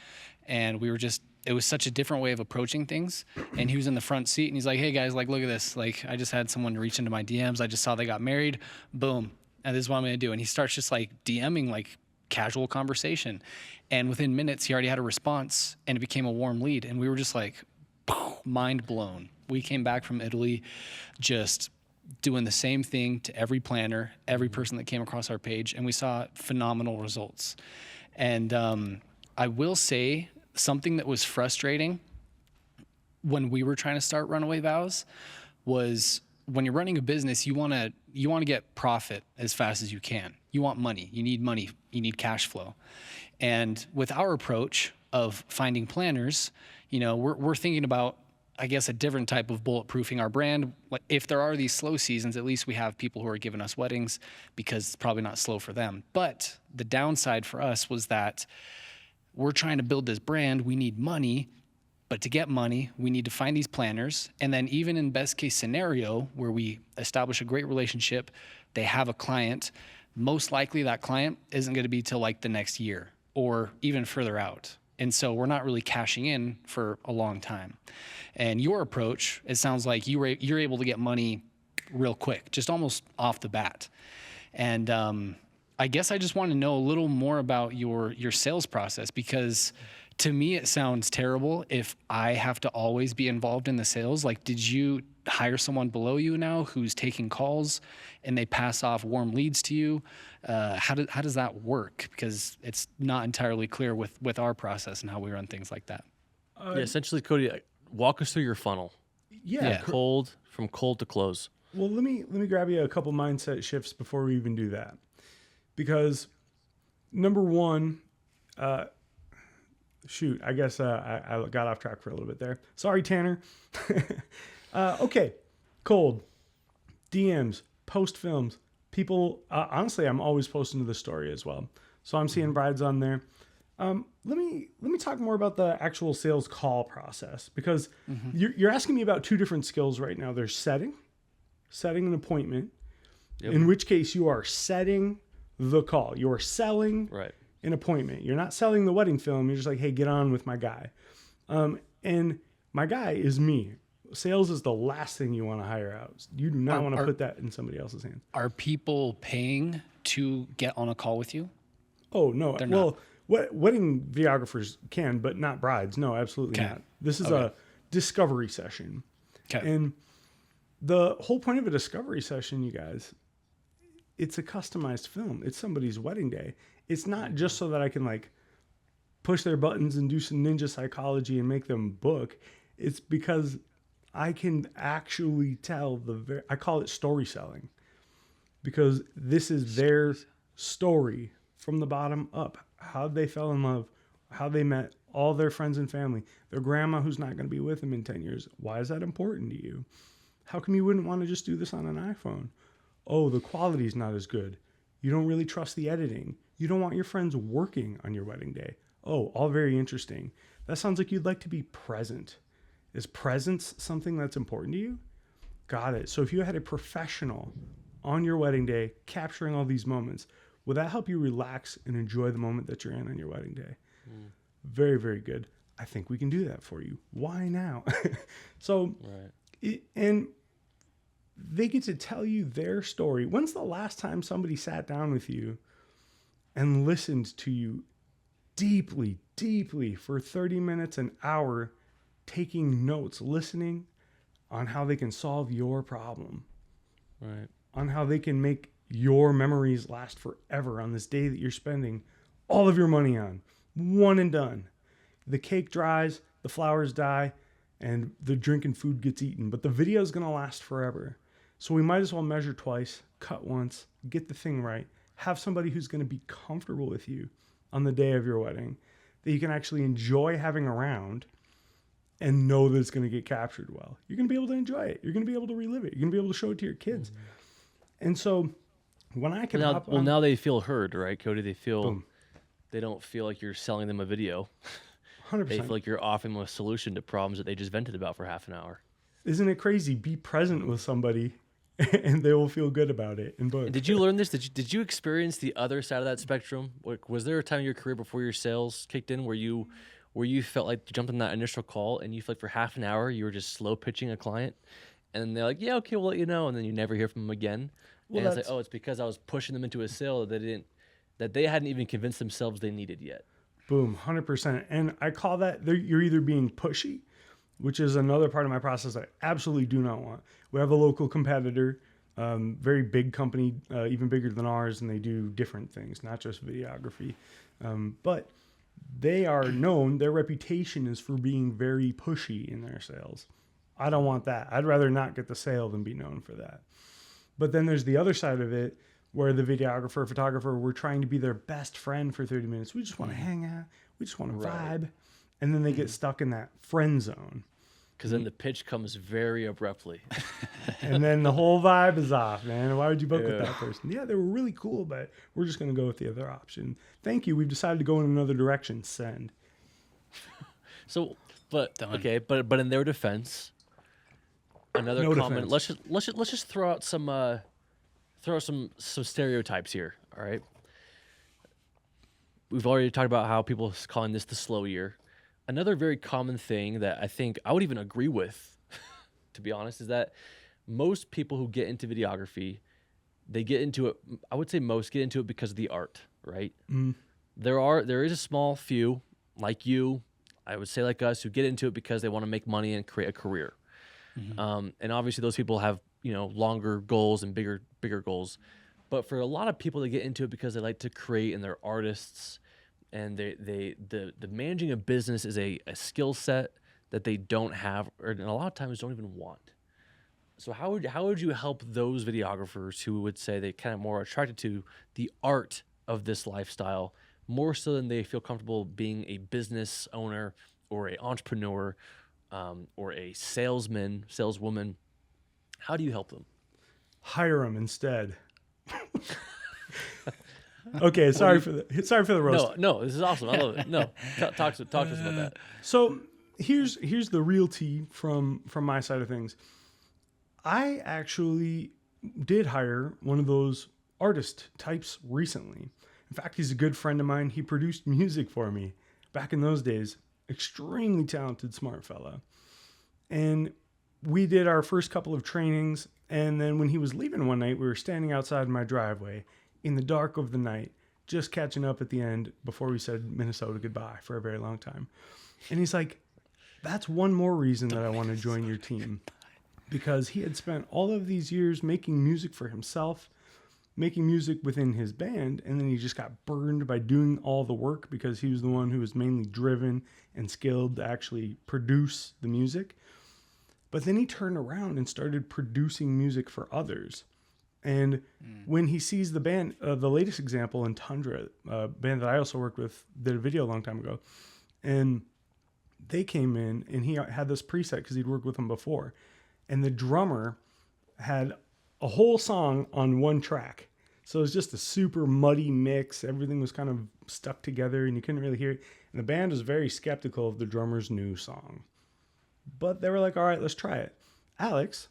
and we were just, it was such a different way of approaching things. And he was in the front seat and he's like, hey guys, like, look at this. Like, I just had someone reach into my DMs. I just saw they got married. Boom. And this is what I'm going to do. And he starts just like DMing, like casual conversation. And within minutes, he already had a response and it became a warm lead. And we were just like, mind blown. We came back from Italy just doing the same thing to every planner, every person that came across our page, and we saw phenomenal results. And I will say something that was frustrating when we were trying to start Runaway Vows was when you're running a business, you want to get profit as fast as you can. You want money. You need cash flow. And with our approach of finding planners, we're thinking about, I guess, a different type of bulletproofing our brand. If there are these slow seasons, at least we have people who are giving us weddings because it's probably not slow for them. But the downside for us was that we're trying to build this brand. We need money. But to get money, we need to find these planners. And then even in best case scenario, where we establish a great relationship, they have a client, most likely that client isn't going to be till like the next year or even further out. And so we're not really cashing in for a long time. And your approach, it sounds like you're able to get money real quick, just almost off the bat. And I guess I just want to know a little more about your sales process, because to me, it sounds terrible if I have to always be involved in the sales. Like, did you hire someone below you now who's taking calls and they pass off warm leads to you? How does that work? Because it's not entirely clear with our process and how we run things like that. Yeah, essentially, Cody, walk us through your funnel. Yeah. From cold to close. Well, let me grab you a couple mindset shifts before we even do that. Because number one, shoot, I guess I got off track for a little bit there. Sorry, Tanner. Okay, cold, DMs, post films. People, honestly, I'm always posting to the story as well. So I'm seeing brides on there. Let me talk more about the actual sales call process, because you're asking me about two different skills right now. There's setting an appointment, in which case you are setting the call. You are selling an appointment. You're not selling the wedding film. You're just like, hey, get on with my guy. And my guy is me. Sales is the last thing you want to hire out. You do not want to put that in somebody else's hands. Are people paying to get on a call with you? Oh, no. Well, wedding videographers can, but not brides. No, absolutely not. This is a discovery session. Okay. And the whole point of a discovery session, you guys, it's a customized film. It's somebody's wedding day. It's not just so that I can like push their buttons and do some ninja psychology and make them book. It's because I can actually tell I call it story selling, because this is their story from the bottom up. How they fell in love, how they met all their friends and family, their grandma who's not going to be with them in 10 years. Why is that important to you? How come you wouldn't want to just do this on an iPhone? Oh, the quality's not as good. You don't really trust the editing. You don't want your friends working on your wedding day. Oh, all very interesting. That sounds like you'd like to be present. Is presence something that's important to you? Got it. So if you had a professional on your wedding day capturing all these moments, would that help you relax and enjoy the moment that you're in on your wedding day? Very, very good. I think we can do that for you. Why now? And they get to tell you their story. When's the last time somebody sat down with you and listened to you deeply, deeply for 30 minutes, an hour, taking notes, listening on how they can solve your problem, on how they can make your memories last forever on this day that you're spending all of your money on? One and done. The cake dries, the flowers die, and the drink and food gets eaten, but the video is going to last forever. So we might as well measure twice, cut once, get the thing right, have somebody who's going to be comfortable with you on the day of your wedding, that you can actually enjoy having around and know that it's going to get captured well. You're going to be able to enjoy it. You're going to be able to relive it. You're going to be able to show it to your kids. And so when I can now they feel heard, right, Cody? They feel they don't feel like you're selling them a video. 100%. They feel like you're offering them a solution to problems that they just vented about for half an hour. Isn't it crazy? Be present with somebody and they will feel good about it. And did you learn this? Did you experience the other side of that spectrum? Was there a time in your career before your sales kicked in where you felt like you jumped on that initial call and you felt like for half an hour you were just slow pitching a client, and they're like, yeah, okay, we'll let you know, and then you never hear from them again? Well, and it's like, oh, it's because I was pushing them into a sale that they hadn't even convinced themselves they needed yet. Boom, 100%. And I call that you're either being pushy, which is another part of my process I absolutely do not want. We have a local competitor very big company, even bigger than ours, and they do different things, not just videography. But they are known, their reputation is for being very pushy in their sales. I don't want that. I'd rather not get the sale than be known for that. But then there's the other side of it where the videographer, photographer, we're trying to be their best friend for 30 minutes. We just want to hang out. We just want to vibe. And then they get stuck in that friend zone. Because then the pitch comes very abruptly. And then the whole vibe is off, man. Why would you book with that person? Yeah, they were really cool, but we're just going to go with the other option. Thank you. We've decided to go in another direction. Send. So, but okay, but in their defense, another comment. Defense. Let's just throw out some stereotypes here. All right. We've already talked about how people calling this the slow year. Another very common thing that I think I would even agree with, to be honest, is that most people who get into videography, they get into it. I would say most get into it because of the art, right? There is a small few like you, I would say like us, who get into it because they want to make money and create a career. And obviously those people have, longer goals and bigger goals. But for a lot of people, they get into it because they like to create and they're artists. And the managing a business is a skill set that they don't have, or and a lot of times don't even want. So how would you help those videographers who would say they kind of more attracted to the art of this lifestyle more so than they feel comfortable being a business owner or a entrepreneur or a saleswoman? How do you help them? Hire them instead. Okay, sorry for the roast. No, this is awesome. I love it. No, talk to us about that. So here's the real tea from my side of things. I actually did hire one of those artist types recently. In fact, he's a good friend of mine. He produced music for me back in those days. Extremely talented, smart fella. And we did our first couple of trainings. And then when he was leaving one night, we were standing outside my driveway in the dark of the night, just catching up at the end before we said Minnesota goodbye for a very long time. And he's like, that's one more reason that I want to join your team. Because he had spent all of these years making music for himself, making music within his band, and then he just got burned by doing all the work because he was the one who was mainly driven and skilled to actually produce the music. But then he turned around and started producing music for others. And when he sees the band, the latest example in Tundra, a band that I also worked with, did a video a long time ago, and they came in and he had this preset because he'd worked with them before. And the drummer had a whole song on one track. So it was just a super muddy mix. Everything was kind of stuck together and you couldn't really hear it. And the band was very skeptical of the drummer's new song. But they were like, all right, let's try it. Alex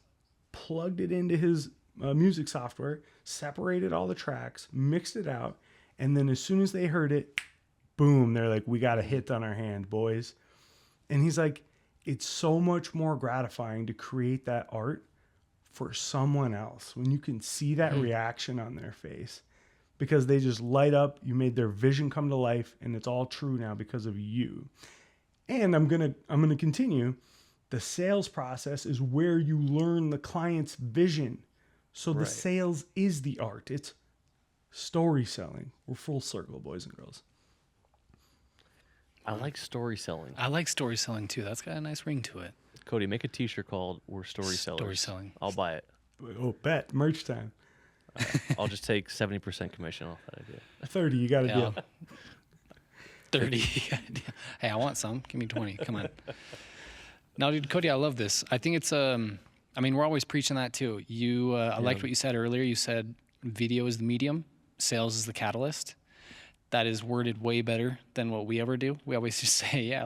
plugged it into his music software, separated all the tracks, mixed it out. And then as soon as they heard it, boom, they're like, we got a hit on our hand, boys. And he's like, it's so much more gratifying to create that art for someone else when you can see that reaction on their face because they just light up. You made their vision come to life and it's all true now because of you. And I'm going to continue. The sales process is where you learn the client's vision. So the sales is the art. It's story selling. We're full circle, boys and girls. I like story selling. I like story selling too. That's got a nice ring to it. Cody, make a t-shirt called We're Story Sellers. Story selling. I'll buy it. Oh, bet. Merch time. I'll just take 70% commission off that idea. 30, you got a deal. 30. Hey, I want some. Give me 20. Come on. Now, dude, Cody, I love this. I think it's, I mean, we're always preaching that too. I liked what you said earlier. You said video is the medium, sales is the catalyst. That is worded way better than what we ever do. We always just say,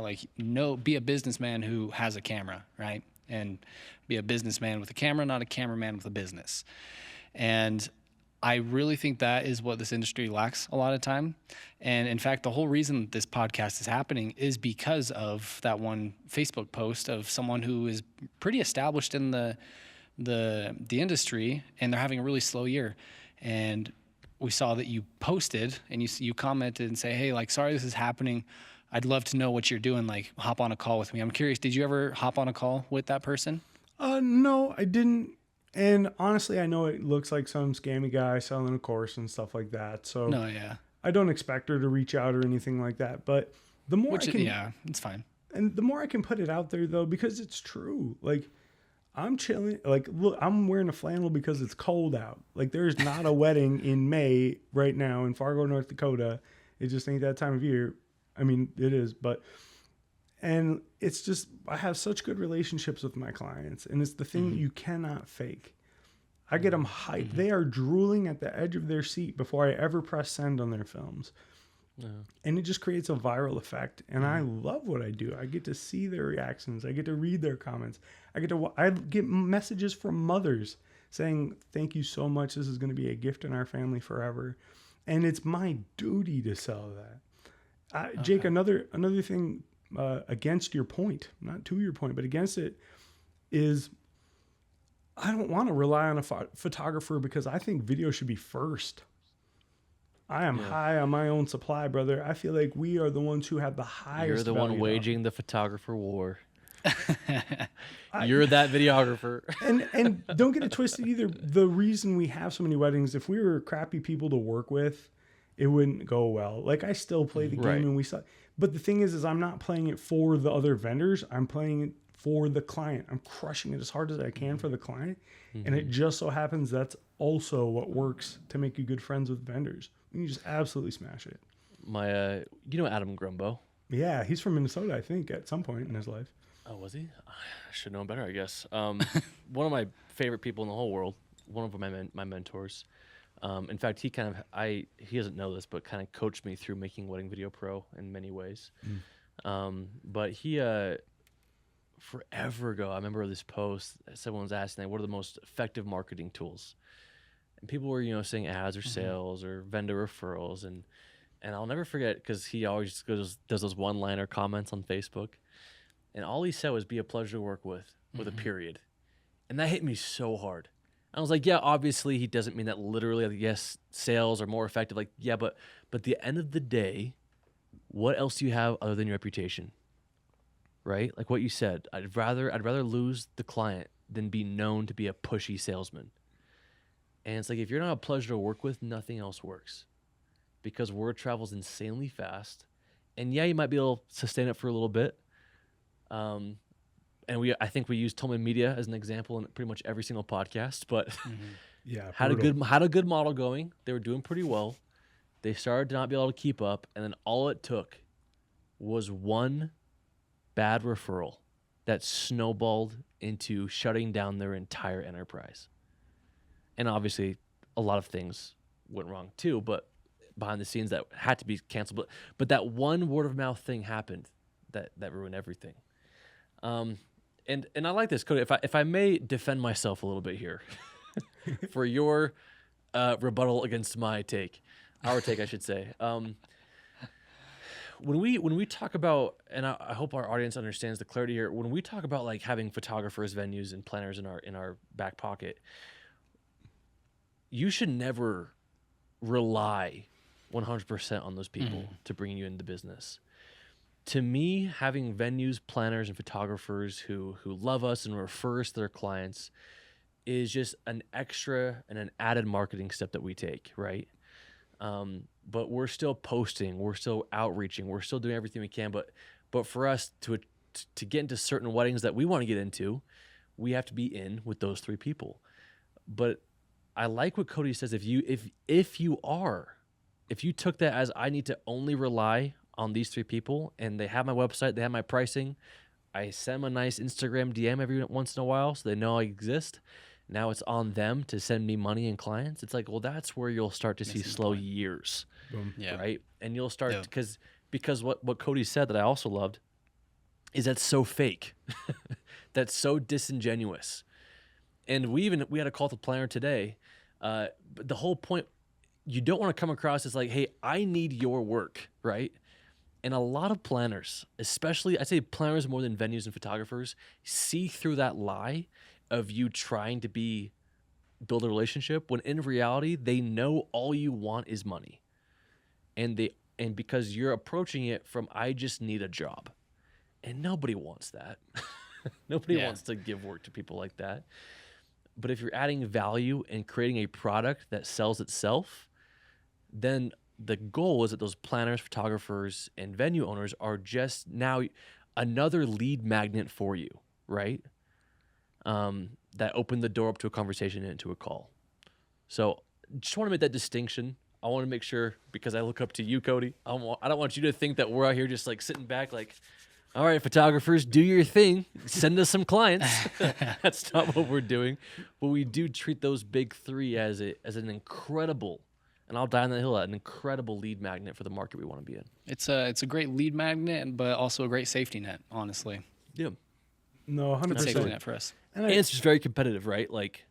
be a businessman who has a camera, right? And be a businessman with a camera, not a cameraman with a business. And I really think that is what this industry lacks a lot of time. And in fact, the whole reason this podcast is happening is because of that one Facebook post of someone who is pretty established in the industry, and they're having a really slow year. And we saw that you posted and you commented and say, hey, sorry this is happening. I'd love to know what you're doing. Hop on a call with me. I'm curious, did you ever hop on a call with that person? No, I didn't. And honestly, I know it looks like some scammy guy selling a course and stuff like that. So No, yeah. I don't expect her to reach out or anything like that. But the more Which, I can, yeah, it's fine. and the more I can put it out there though, because it's true. Like I'm chilling. Like look, I'm wearing a flannel because it's cold out. Like there's not a wedding in May right now in Fargo, North Dakota. It just ain't that time of year. I mean, it is, but and it's just I have such good relationships with my clients, and it's the thing that you cannot fake. I get them hyped. They are drooling at the edge of their seat before I ever press send on their films. And it just creates a viral effect. And I love what I do. I get to see their reactions. I get to read their comments. I get messages from mothers saying, "Thank you so much. This is going to be a gift in our family forever." And it's my duty to sell that. Jake, another thing against your point, not to your point, but against it, is I don't want to rely on a photographer because I think video should be first. I am high on my own supply, brother. I feel like we are the ones who have the highest. You're the one value waging the photographer war. You're that videographer. and don't get it twisted either. The reason we have so many weddings, if we were crappy people to work with, it wouldn't go well. Like I still play the game Right. and we saw, but the thing is I'm not playing it for the other vendors. I'm playing it for the client. I'm crushing it as hard as I can for the client. And it just so happens that's also what works to make you good friends with vendors. You just absolutely smash it. My, you know Adam Grumbo. Yeah, he's from Minnesota, I think, at some point in his life. Oh, was he? I should know better, I guess. One of my favorite people in the whole world. One of my mentors. In fact, he doesn't know this, but kind of coached me through making Wedding Video Pro in many ways. But he, forever ago, I remember this post. Someone was asking, like, what are the most effective marketing tools? And people were, saying ads or sales or vendor referrals, and I'll never forget because he always does those one-liner comments on Facebook, and all he said was "be a pleasure to work with a period," and that hit me so hard. I was like, yeah, obviously he doesn't mean that literally. Like, yes, sales are more effective. Like, yeah, but at the end of the day, what else do you have other than your reputation? Right? Like what you said, I'd rather lose the client than be known to be a pushy salesman. And it's like, if you're not a pleasure to work with, nothing else works because word travels insanely fast. And yeah, you might be able to sustain it for a little bit. And I think we use Tillman Media as an example in pretty much every single podcast, but Yeah, had a good model going. They were doing pretty well. They started to not be able to keep up. And then all it took was one bad referral that snowballed into shutting down their entire enterprise. And obviously, a lot of things went wrong too, but behind the scenes that had to be canceled. But that one word of mouth thing happened that ruined everything. And I like this, Cody. If I may defend myself a little bit here for your rebuttal against our take, I should say. When we talk about, and I hope our audience understands the clarity here. When we talk about like having photographers, venues, and planners in our back pocket, you should never rely 100% on those people to bring you into business. To me, having venues, planners, and photographers who love us and refer us to their clients is just an extra and an added marketing step that we take, right? But we're still posting, we're still outreaching, we're still doing everything we can. But for us to get into certain weddings that we want to get into, we have to be in with those three people. But I like what Cody says. If you took that as I need to only rely on these three people, and they have my website, they have my pricing, I send them a nice Instagram DM every once in a while so they know I exist. Now it's on them to send me money and clients. It's like, well, that's where you'll start to see slow years, right? And you'll start because what Cody said that I also loved is that's so fake, that's so disingenuous. And we had a call to planner today. But the whole point, you don't want to come across as like, hey, I need your work, right? And a lot of planners, especially I'd say planners more than venues and photographers, see through that lie of you trying to build a relationship when in reality they know all you want is money. And because you're approaching it from I just need a job. And nobody wants that. Nobody wants to give work to people like that. But if you're adding value and creating a product that sells itself, then the goal is that those planners, photographers, and venue owners are just now another lead magnet for you, right? That opened the door up to a conversation and into a call. So just want to make that distinction. I want to make sure, because I look up to you, Cody. I don't want you to think that we're out here just like sitting back like, all right, photographers, do your thing. Send us some clients. That's not what we're doing. But we do treat those big three as an incredible, and I'll die on that hill, an incredible lead magnet for the market we want to be in. It's a great lead magnet, but also a great safety net, honestly. Yeah. No, 100%. Safety net for us. And And it's just very competitive, right? Like,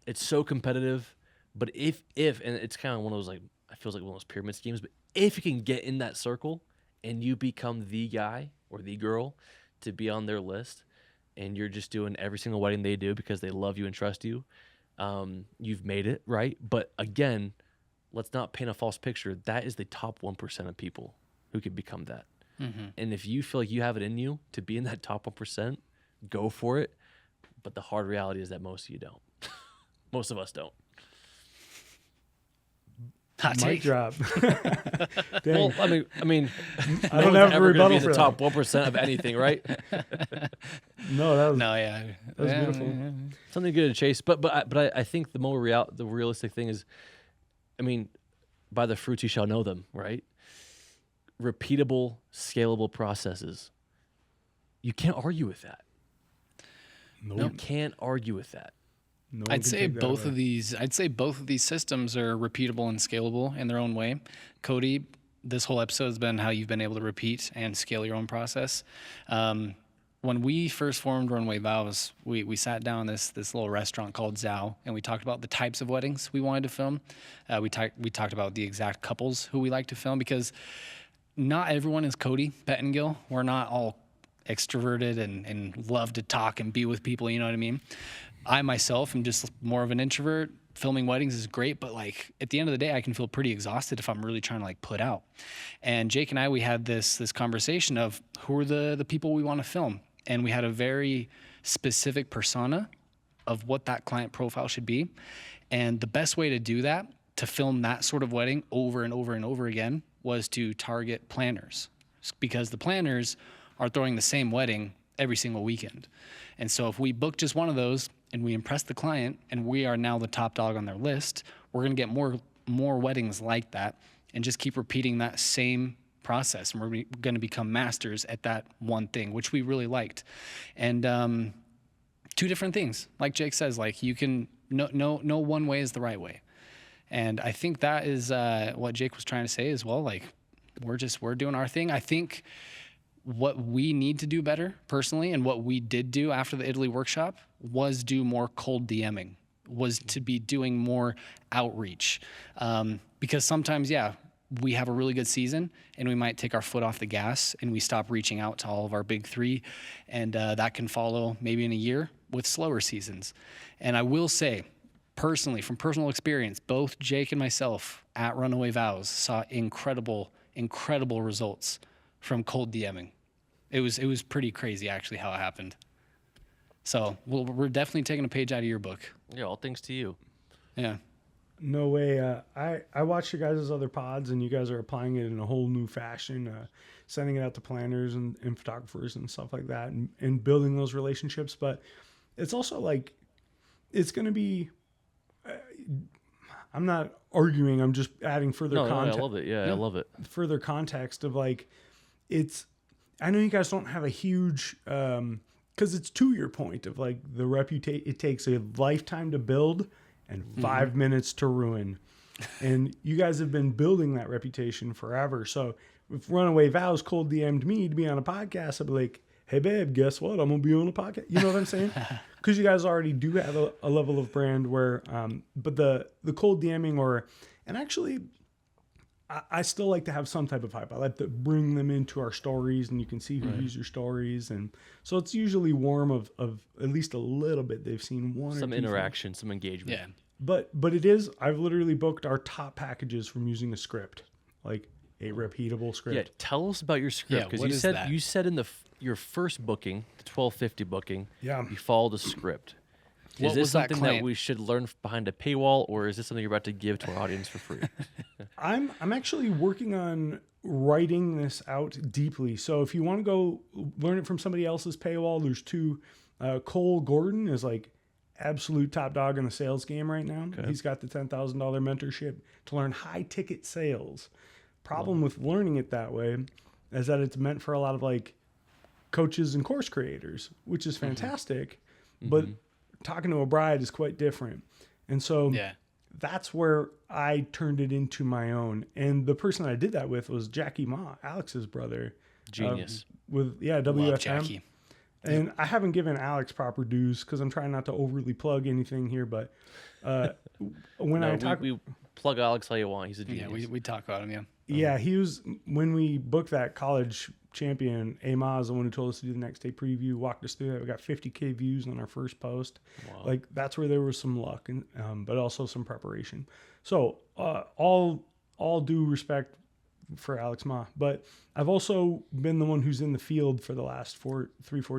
it's so competitive. But if and it's kind of one of those, like, it feels like one of those pyramid schemes, but if you can get in that circle and you become the guy or the girl to be on their list, and you're just doing every single wedding they do because they love you and trust you, you've made it, right? But again, let's not paint a false picture. That is the top 1% of people who can become that. Mm-hmm. And if you feel like you have it in you to be in that top 1%, go for it. But the hard reality is that most of you don't. Most of us don't. Hot Mic take. drop. Dang. Well, I mean, I don't no have one's a ever gonna be rebuttal in for the that. top 1% of anything, right? No, that was No, yeah. That was Yeah, beautiful. yeah. Something good to chase. But I think the realistic thing is, I mean, by the fruits you shall know them, right? Repeatable, scalable processes. You can't argue with that. You can't argue with that. No one I'd can say take that both away. of these. I'd say both of these systems are repeatable and scalable in their own way. Cody, this whole episode has been how you've been able to repeat and scale your own process. When we first formed Runway Vows, we sat down this little restaurant called Zao, and we talked about the types of weddings we wanted to film. We talked about the exact couples who we like to film, because not everyone is Cody Pettengill. We're not all extroverted and love to talk and be with people. You know what I mean? I myself am just more of an introvert. Filming weddings is great, but like at the end of the day, I can feel pretty exhausted if I'm really trying to like put out. And Jake and I, we had this conversation of who are the people we want to film, and we had a very specific persona of what that client profile should be. And the best way to do that, to film that sort of wedding over and over and over again, was to target planners, because the planners are throwing the same wedding every single weekend. And so if we book just one of those and we impress the client and we are now the top dog on their list, we're going to get more weddings like that and just keep repeating that same process. And we're going to become masters at that one thing, which we really liked. And two different things, like Jake says, like you can, no one way is the right way. And I think that is what Jake was trying to say as well. Like we're doing our thing. I think what we need to do better personally, and what we did do after the Italy workshop, was do more cold DMing, was to be doing more outreach. Because sometimes, we have a really good season and we might take our foot off the gas and we stop reaching out to all of our big three. And that can follow maybe in a year with slower seasons. And I will say, personally, from personal experience, both Jake and myself at Runaway Vows saw incredible results from cold DMing. It was pretty crazy, actually, how it happened. So we're definitely taking a page out of your book. Yeah, all thanks to you. Yeah. No way. I watched your guys' other pods, and you guys are applying it in a whole new fashion, sending it out to planners and photographers and stuff like that, and building those relationships. But it's also like, it's going to be, I'm not arguing, I'm just adding further context. I love it. Yeah, I love it. Further context of like, I know you guys don't have a huge, because it's to your point of like the reputation, it takes a lifetime to build and 5 minutes to ruin. And you guys have been building that reputation forever. So if Runaway Vows cold DM'd me to be on a podcast, I'd be like, hey babe, guess what? I'm going to be on a podcast. You know what I'm saying? Because you guys already do have a level of brand where, but the cold DMing and actually, I still like to have some type of hype. I like to bring them into our stories, and you can see who views your stories. And so it's usually warm of at least a little bit. They've seen one or Some two interaction, some engagement. Yeah. But it is, I've literally booked our top packages from using a script, like a repeatable script. Yeah, tell us about your script, Yeah, because what you is said that? you said in your first booking, the 1250 booking, Yeah. you followed a script. What Is this was that something that client? we should learn behind a paywall, or is this something you're about to give to our audience for free? I'm actually working on writing this out deeply. So if you want to go learn it from somebody else's paywall, there's two. Cole Gordon is like absolute top dog in the sales game right now. Okay. He's got the $10,000 mentorship to learn high ticket sales. Problem with learning it that way is that it's meant for a lot of like coaches and course creators, which is fantastic, but talking to a bride is quite different. And so Yeah. that's where I turned it into my own. And the person I did that with was Jackie Ma, Alex's brother. Genius. With Love WFM. Jackie. And I haven't given Alex proper dues because I'm trying not to overly plug anything here. But when I No, talk, we plug Alex how you want. He's a Yeah, genius. we talk about him. Yeah. yeah, he was, when we booked that college champion, Ama is the one who told us to do the next day preview, walked us through that. We got 50K views on our first post. Wow. Like that's where there was some luck and but also some preparation. So all due respect for Alex Ma, but I've also been the one who's in the field for the last 4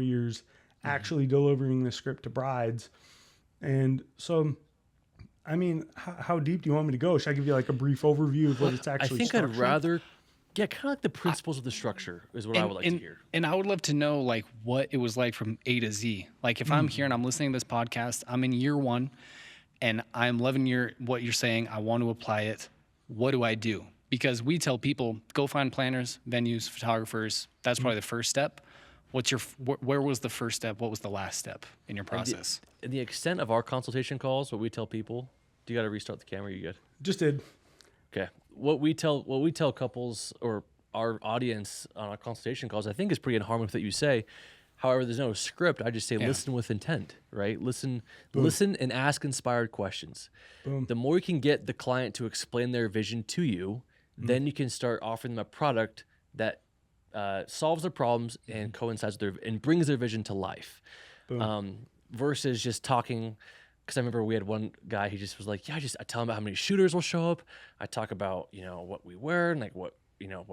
years, actually delivering the script to brides. And so, I mean, how deep do you want me to go? Should I give you like a brief overview of what it's I actually? think I'd structured? rather, yeah, kind of like the principles of the structure is what I would like to hear. And I would love to know like what it was like from A to Z. Like if I'm here and I'm listening to this podcast, I'm in year 1 and I'm loving what you're saying. I want to apply it. What do I do? Because we tell people go find planners, venues, photographers. That's probably the first step. Where was the first step? What was the last step in your process? In the extent of our consultation calls, what we tell people, do you got to restart the camera? You good? Just did. Okay. What we tell couples or our audience on our consultation calls, I think is pretty in harmony with what you say. However, there's no script. I just say listen with intent, right? Listen and ask inspired questions. Boom. The more you can get the client to explain their vision to you, then you can start offering them a product that solves their problems and coincides with and brings their vision to life. Versus just talking. Because I remember we had one guy, he just was like, I tell him about how many shooters will show up. I talk about, what we wear and like what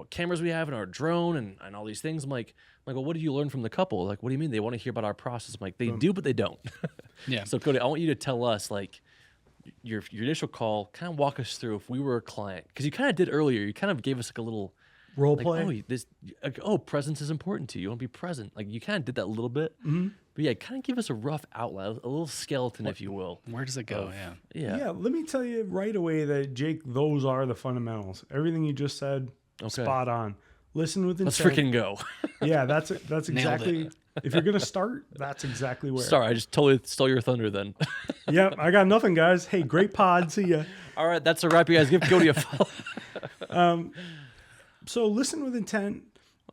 cameras we have in our drone and all these things. I'm like, well, what did you learn from the couple? Like, what do you mean? They want to hear about our process. I'm like, they do, but they don't. Yeah. So Cody, I want you to tell us like your initial call, kind of walk us through if we were a client. Because you kind of did earlier. You kind of gave us like a little Role like, play. presence is important to you. You want to be present. Like you kind of did that a little bit. But yeah, kind of give us a rough outline, a little skeleton, if you will. Where does it go? Yeah, let me tell you right away that Jake, those are the fundamentals. Everything you just said, spot on. Listen with intent. Let's freaking go. Yeah, that's exactly. If you're gonna start, that's exactly where. Sorry, I just totally stole your thunder then. Yep, I got nothing, guys. Hey, great pod. See ya. All right, that's a wrap, you guys. Give Cody a follow. So listen with intent,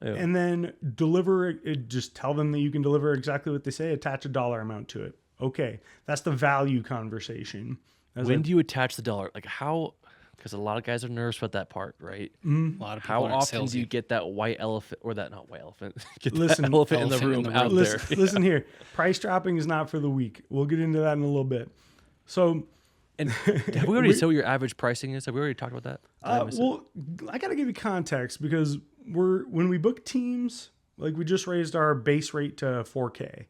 and then deliver it. Just tell them that you can deliver exactly what they say. Attach a dollar amount to it. Okay, that's the value conversation. When do you attach the dollar? Like how? Because a lot of guys are nervous about that part, right? A lot of people How aren't often do you salesy. get that white elephant or that not white elephant? Get Listen, that elephant in the elephant in room the out room. there. Listen here. Price dropping is not for the weak. We'll get into that in a little bit. So, And have we already said what your average pricing is? Have we already talked about that? Did I miss it? well, I got to give you context because when we book teams, like we just raised our base rate to 4K.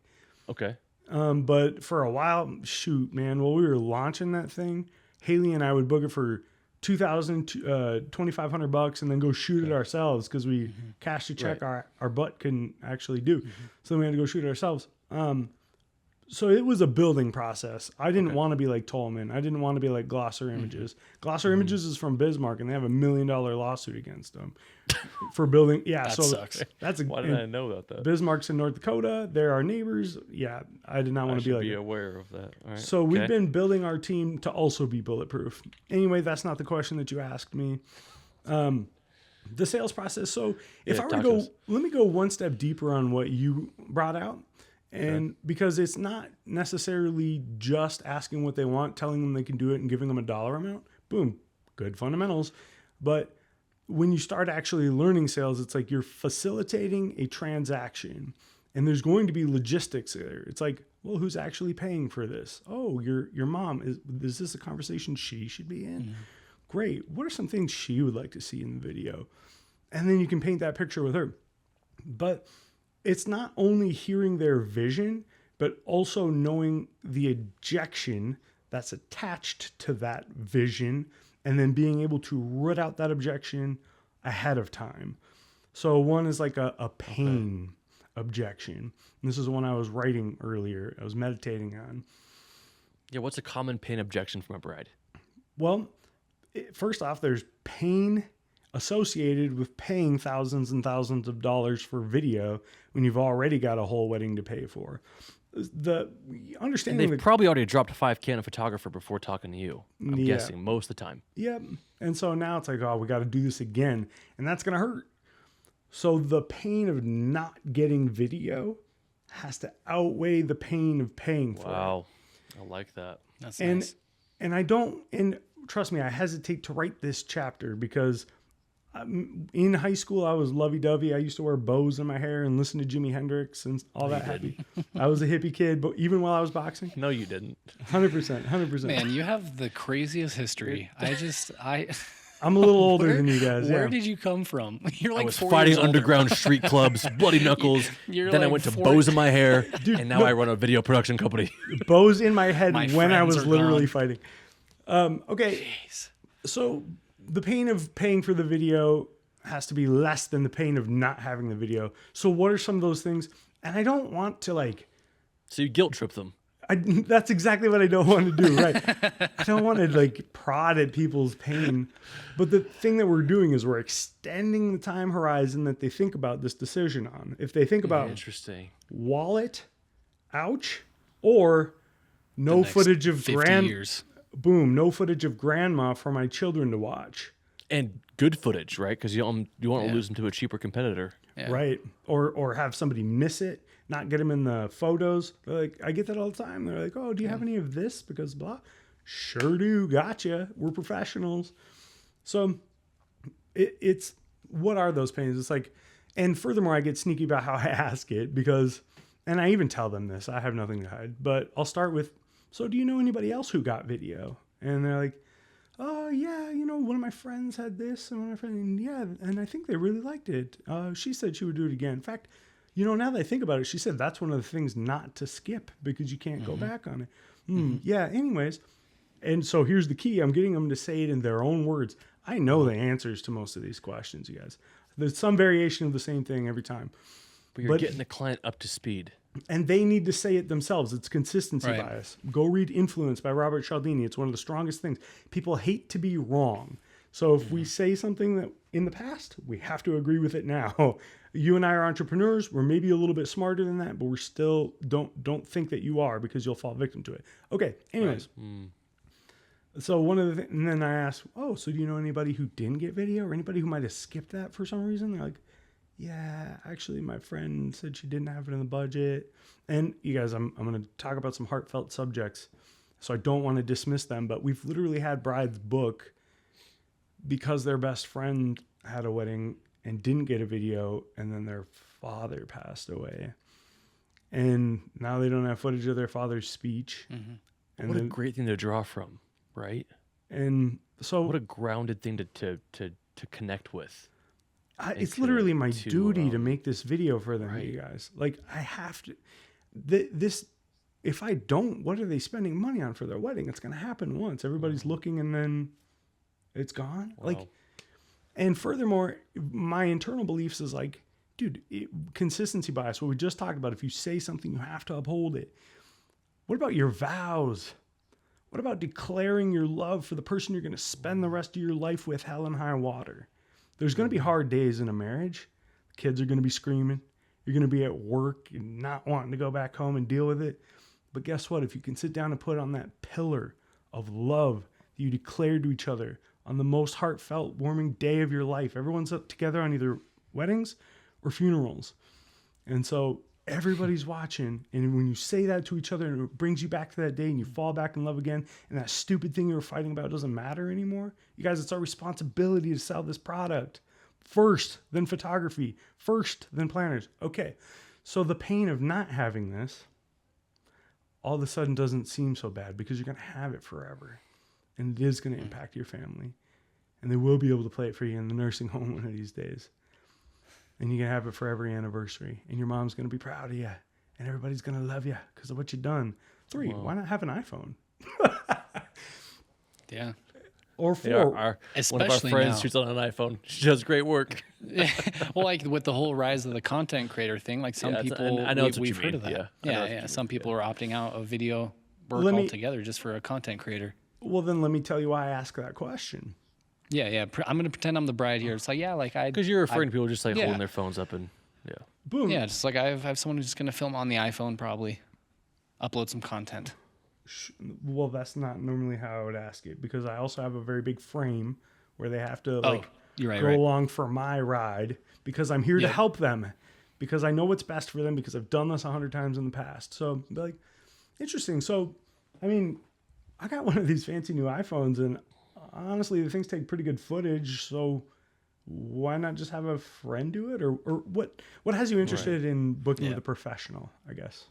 Okay. But for a while, shoot, man, while we were launching that thing, Haley and I would book it for $2,000, $2,500 and then go shoot it ourselves because we cashed a check our butt couldn't actually do. So then we had to go shoot it ourselves. So it was a building process. I didn't want to be like Tolman. I didn't want to be like Glosser Images. Glosser Images is from Bismarck and they have $1 million lawsuit against them for building. Yeah. That so sucks. Why did I know about that? Bismarck's in North Dakota. They're our neighbors. Yeah. I did not want to be like be that. aware of that. All right. So we've been building our team to also be bulletproof. Anyway, that's not the question that you asked me. The sales process. So if I were to go, let me go one step deeper on what you brought out. And because it's not necessarily just asking what they want, telling them they can do it and giving them a dollar amount, boom, good fundamentals. But when you start actually learning sales, it's like you're facilitating a transaction and there's going to be logistics there. It's like, well, who's actually paying for this? Oh, your mom. Is this a conversation she should be in? Great. What are some things she would like to see in the video? And then you can paint that picture with her. But it's not only hearing their vision, but also knowing the objection that's attached to that vision and then being able to root out that objection ahead of time. So one is like a pain objection. And this is one I was writing earlier. I was meditating on. Yeah, what's a common pain objection from a bride? Well, first off, there's pain associated with paying thousands and thousands of dollars for video when you've already got a whole wedding to pay for. The And understanding they've probably already dropped $5,000 on a photographer before talking to you. I'm Yeah. guessing most of the time. Yep. And so now it's like, oh, we got to do this again. And that's going to hurt. So the pain of not getting video has to outweigh the pain of paying for it. Wow. I like that. That's And nice. and I don't, and trust me, I hesitate to write this chapter because in high school I was lovey-dovey. I used to wear bows in my hair and listen to Jimi Hendrix and all that happy. I was a hippie kid, but even while I was boxing, No, you didn't. 100%. Man, you have the craziest history. I'm a little older than you guys. Where Yeah. did you come from? You're like I was 4 fighting years older. underground street clubs, bloody knuckles. You're Then I like went to 4 bows in my hair, and now no. I run a video production company. Bows in my head My when I friends was are literally gone. fighting. Okay. So the pain of paying for the video has to be less than the pain of not having the video. So what are some of those things? And I don't want to like, So you guilt trip them. that's exactly what I don't want to do, right? I don't want to like prod at people's pain. But the thing that we're doing is we're extending the time horizon that they think about this decision on. If they think about Interesting. wallet, ouch, or no Next footage of 50 years. no footage of grandma for my children to watch. And good footage, right? Because you want to Yeah. lose them to a cheaper competitor. Yeah. Right. Or have somebody miss it, not get them in the photos. They're like, I get that all the time. They're like, oh, do you have any of this? Because blah. Sure do. Gotcha. We're professionals. So it's, what are those pains? It's like, and furthermore, I get sneaky about how I ask it because, and I even tell them this, I have nothing to hide, but I'll start with, so do you know anybody else who got video? And they're like, oh yeah, one of my friends had this, and one of my friends, and yeah, and I think they really liked it. She said she would do it again. In fact, now that I think about it, she said that's one of the things not to skip because you can't go back on it. Yeah. Anyways, and so here's the key: I'm getting them to say it in their own words. I know the answers to most of these questions, you guys. There's some variation of the same thing every time, But you're getting the client up to speed. and they need to say it themselves. It's consistency Right. bias. Go read Influence by Robert Cialdini. It's one of the strongest things. People hate to be wrong. So if we say something that in the past, we have to agree with it now. You and I are entrepreneurs. We're maybe a little bit smarter than that, but we're still don't think that you are because you'll fall victim to it. Okay. Anyways. So one of the things, and then I asked, oh, so do you know anybody who didn't get video or anybody who might have skipped that for some reason? They're like, yeah, actually, my friend said she didn't have it in the budget. And you guys, I'm going to talk about some heartfelt subjects, so I don't want to dismiss them. But we've literally had brides book because their best friend had a wedding and didn't get a video, and then their father passed away. And now they don't have footage of their father's speech. And What a then, great thing to draw from, right? and so What a grounded thing to connect with. it's to- literally my to, duty to make this video for them, right. you guys. Like, I have to. This, if I don't, what are they spending money on for their wedding? It's going to happen once. Everybody's looking, and then it's gone. Like, Wow. and furthermore, my internal beliefs is like, dude, consistency bias. What we just talked about. If you say something, you have to uphold it. What about your vows? What about declaring your love for the person you're going to spend the rest of your life with, hell and high water? There's going to be hard days in a marriage. Kids are going to be screaming. You're going to be at work and not wanting to go back home and deal with it. But guess what? If you can sit down and put on that pillar of love that you declared to each other on the most heartfelt, warming day of your life, everyone's up together on either weddings or funerals. And so everybody's watching. And when you say that to each other and it brings you back to that day and you fall back in love again, and that stupid thing you were fighting about doesn't matter anymore. You guys, it's our responsibility to sell this product first, then photography, first, then planners. Okay. So the pain of not having this all of a sudden doesn't seem so bad because you're going to have it forever. And it is going to impact your family. And they will be able to play it for you in the nursing home one of these days. And you can have it for every anniversary. And your mom's going to be proud of you. and everybody's gonna love you because of what you've done. 3, why not have an iPhone? Yeah. Or 4, Yeah, one of our Especially friends now. shoots on an iPhone. She does great work. Well, like with the whole rise of the content creator thing, like some Yeah, people, I know it's what we've you heard mean. of that. Yeah, I know Yeah, what you yeah. mean. Some people are opting out of video work Let me- altogether just for a content creator. well, then let me tell you why I ask that question. Yeah, yeah. I'm gonna pretend I'm the bride here. It's like, yeah, like Because you're referring to people just like yeah. holding their phones up and Boom. yeah, just like I have someone who's just gonna film on the iPhone, probably upload some content. Well, that's not normally how I would ask it, because I also have a very big frame where they have to like you're right, go right. along for my ride, because I'm here to Yep. help them, because I know what's best for them, because I've done this 100 times in the past. So like, interesting. So, I mean, I got one of these fancy new iPhones, and honestly, the things take pretty good footage. So why not just have a friend do it? Or what has you interested in booking with a professional, I guess?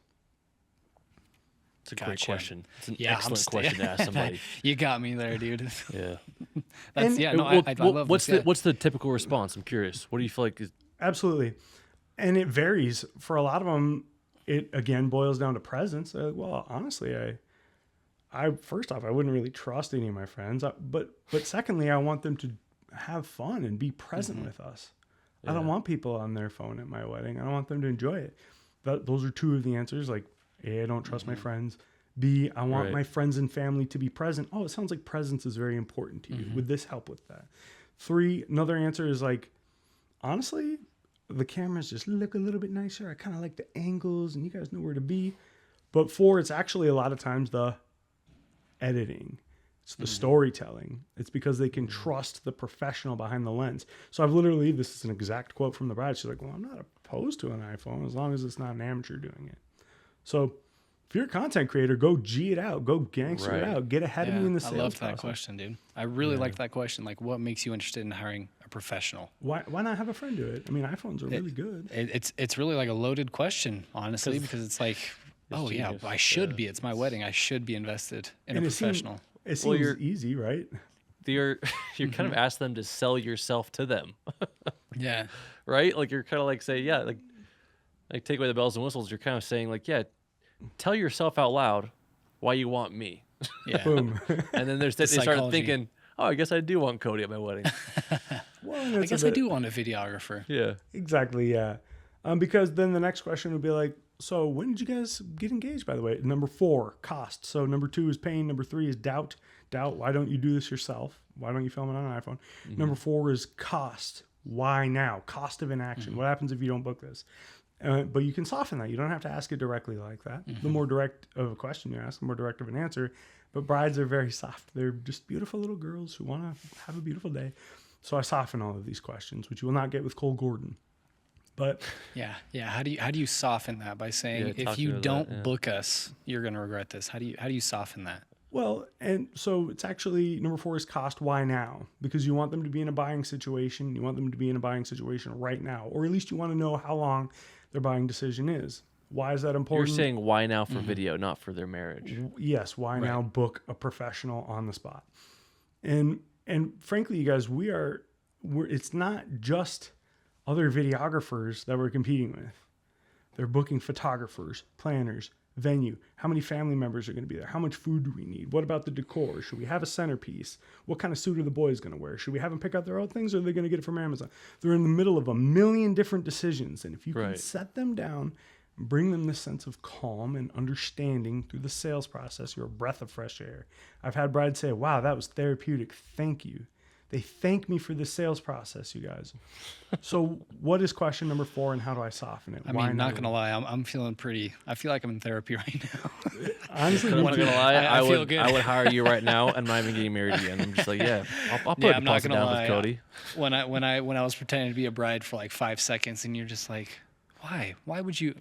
it's a great Gotcha. question. It's an Yeah, I'm excellent sta- question to ask somebody. You got me there, dude. Yeah. That's, And- yeah, no, Well, I well, love what's this. the what's the typical response? I'm curious. What do you feel like is Absolutely. And it varies. For a lot of them, it again boils down to presence. Well, honestly, I first off, I wouldn't really trust any of my friends. But secondly, I want them to have fun and be present with us. I don't want people on their phone at my wedding. I don't want them to enjoy it. Those are 2 of the answers. Like, A, I don't trust my friends. B, I want Right. my friends and family to be present. Oh, it sounds like presence is very important to you. Would this help with that? 3, another answer is like, honestly, the cameras just look a little bit nicer. I kind of like the angles, and you guys know where to be. But 4, it's actually a lot of times the editing. It's the storytelling. It's because they can trust the professional behind the lens. So I've literally, this is an exact quote from the bride. She's like, well, I'm not opposed to an iPhone as long as it's not an amateur doing it. So if you're a content creator, go G it out. Go gangster it Right. out. Get ahead of me in the I sales love that process. question, dude. I really like that question. Like, what makes you interested in hiring a professional? Why not have a friend do it? I mean, iPhones are really good. It's really like a loaded question, honestly, because it's like, oh yeah, genius. I should be. It's my wedding. I should be invested in And a it seems- professional. It Well, seems you're- easy, right? you're kind of ask them to sell yourself to them, Yeah. right? Like you're kind of like say, yeah, like take away the bells and whistles. You're kind of saying like, yeah, tell yourself out loud why you want me, Yeah. Boom. and then they start psychology. thinking, oh, I guess I do want Cody at my wedding. Well, and I it's a guess I bit- do want a videographer. Yeah. Exactly, yeah. Because then the next question would be like, so when did you guys get engaged, by the way? Number 4, cost. So number 2 is pain. Number 3 is doubt. Doubt, why don't you do this yourself? Why don't you film it on an iPhone? Number 4 is cost. Why now? Cost of inaction. What happens if you don't book this? But you can soften that. You don't have to ask it directly like that. The more direct of a question you ask, the more direct of an answer. But brides are very soft. They're just beautiful little girls who want to have a beautiful day. So I soften all of these questions, which you will not get with Cole Gordon. But Yeah. Yeah. How do you soften that by saying, Yeah, if talk you to that, don't yeah. book us, you're gonna regret this? How do you soften that? well, and so it's actually number 4 is cost. Why now? Because you want them to be in a buying situation. You want them to be in a buying situation right now, or at least you want to know how long their buying decision is. Why is that You're important? saying why now for video, not for their marriage. Yes, why now book a professional on the spot? And frankly, you guys, we're it's not just other videographers that we're competing with. They're booking photographers, planners, venue. How many family members are going to be there? How much food do we need? What about the decor? Should we have a centerpiece? What kind of suit are the boys going to wear? Should we have them pick out their own things, or are they going to get it from Amazon? They're in the middle of a million different decisions. And if you can Right. set them down, bring them this sense of calm and understanding through the sales process, you're a breath of fresh air. I've had brides say, wow, that was therapeutic. Thank you. They thank me for the sales process, you guys. So what is question number 4, and how do I soften it? I mean, not gonna lie, I'm feeling pretty. I feel like I'm in therapy right now. Honestly, I'm me not too. gonna lie, I feel good. I would hire you right now, and I'm not even getting married again. I'm just like, yeah, I'll put Yeah, a I'm not deposit gonna down lie. with Cody. when I was pretending to be a bride for like 5 seconds, and you're just like, why? Why would you?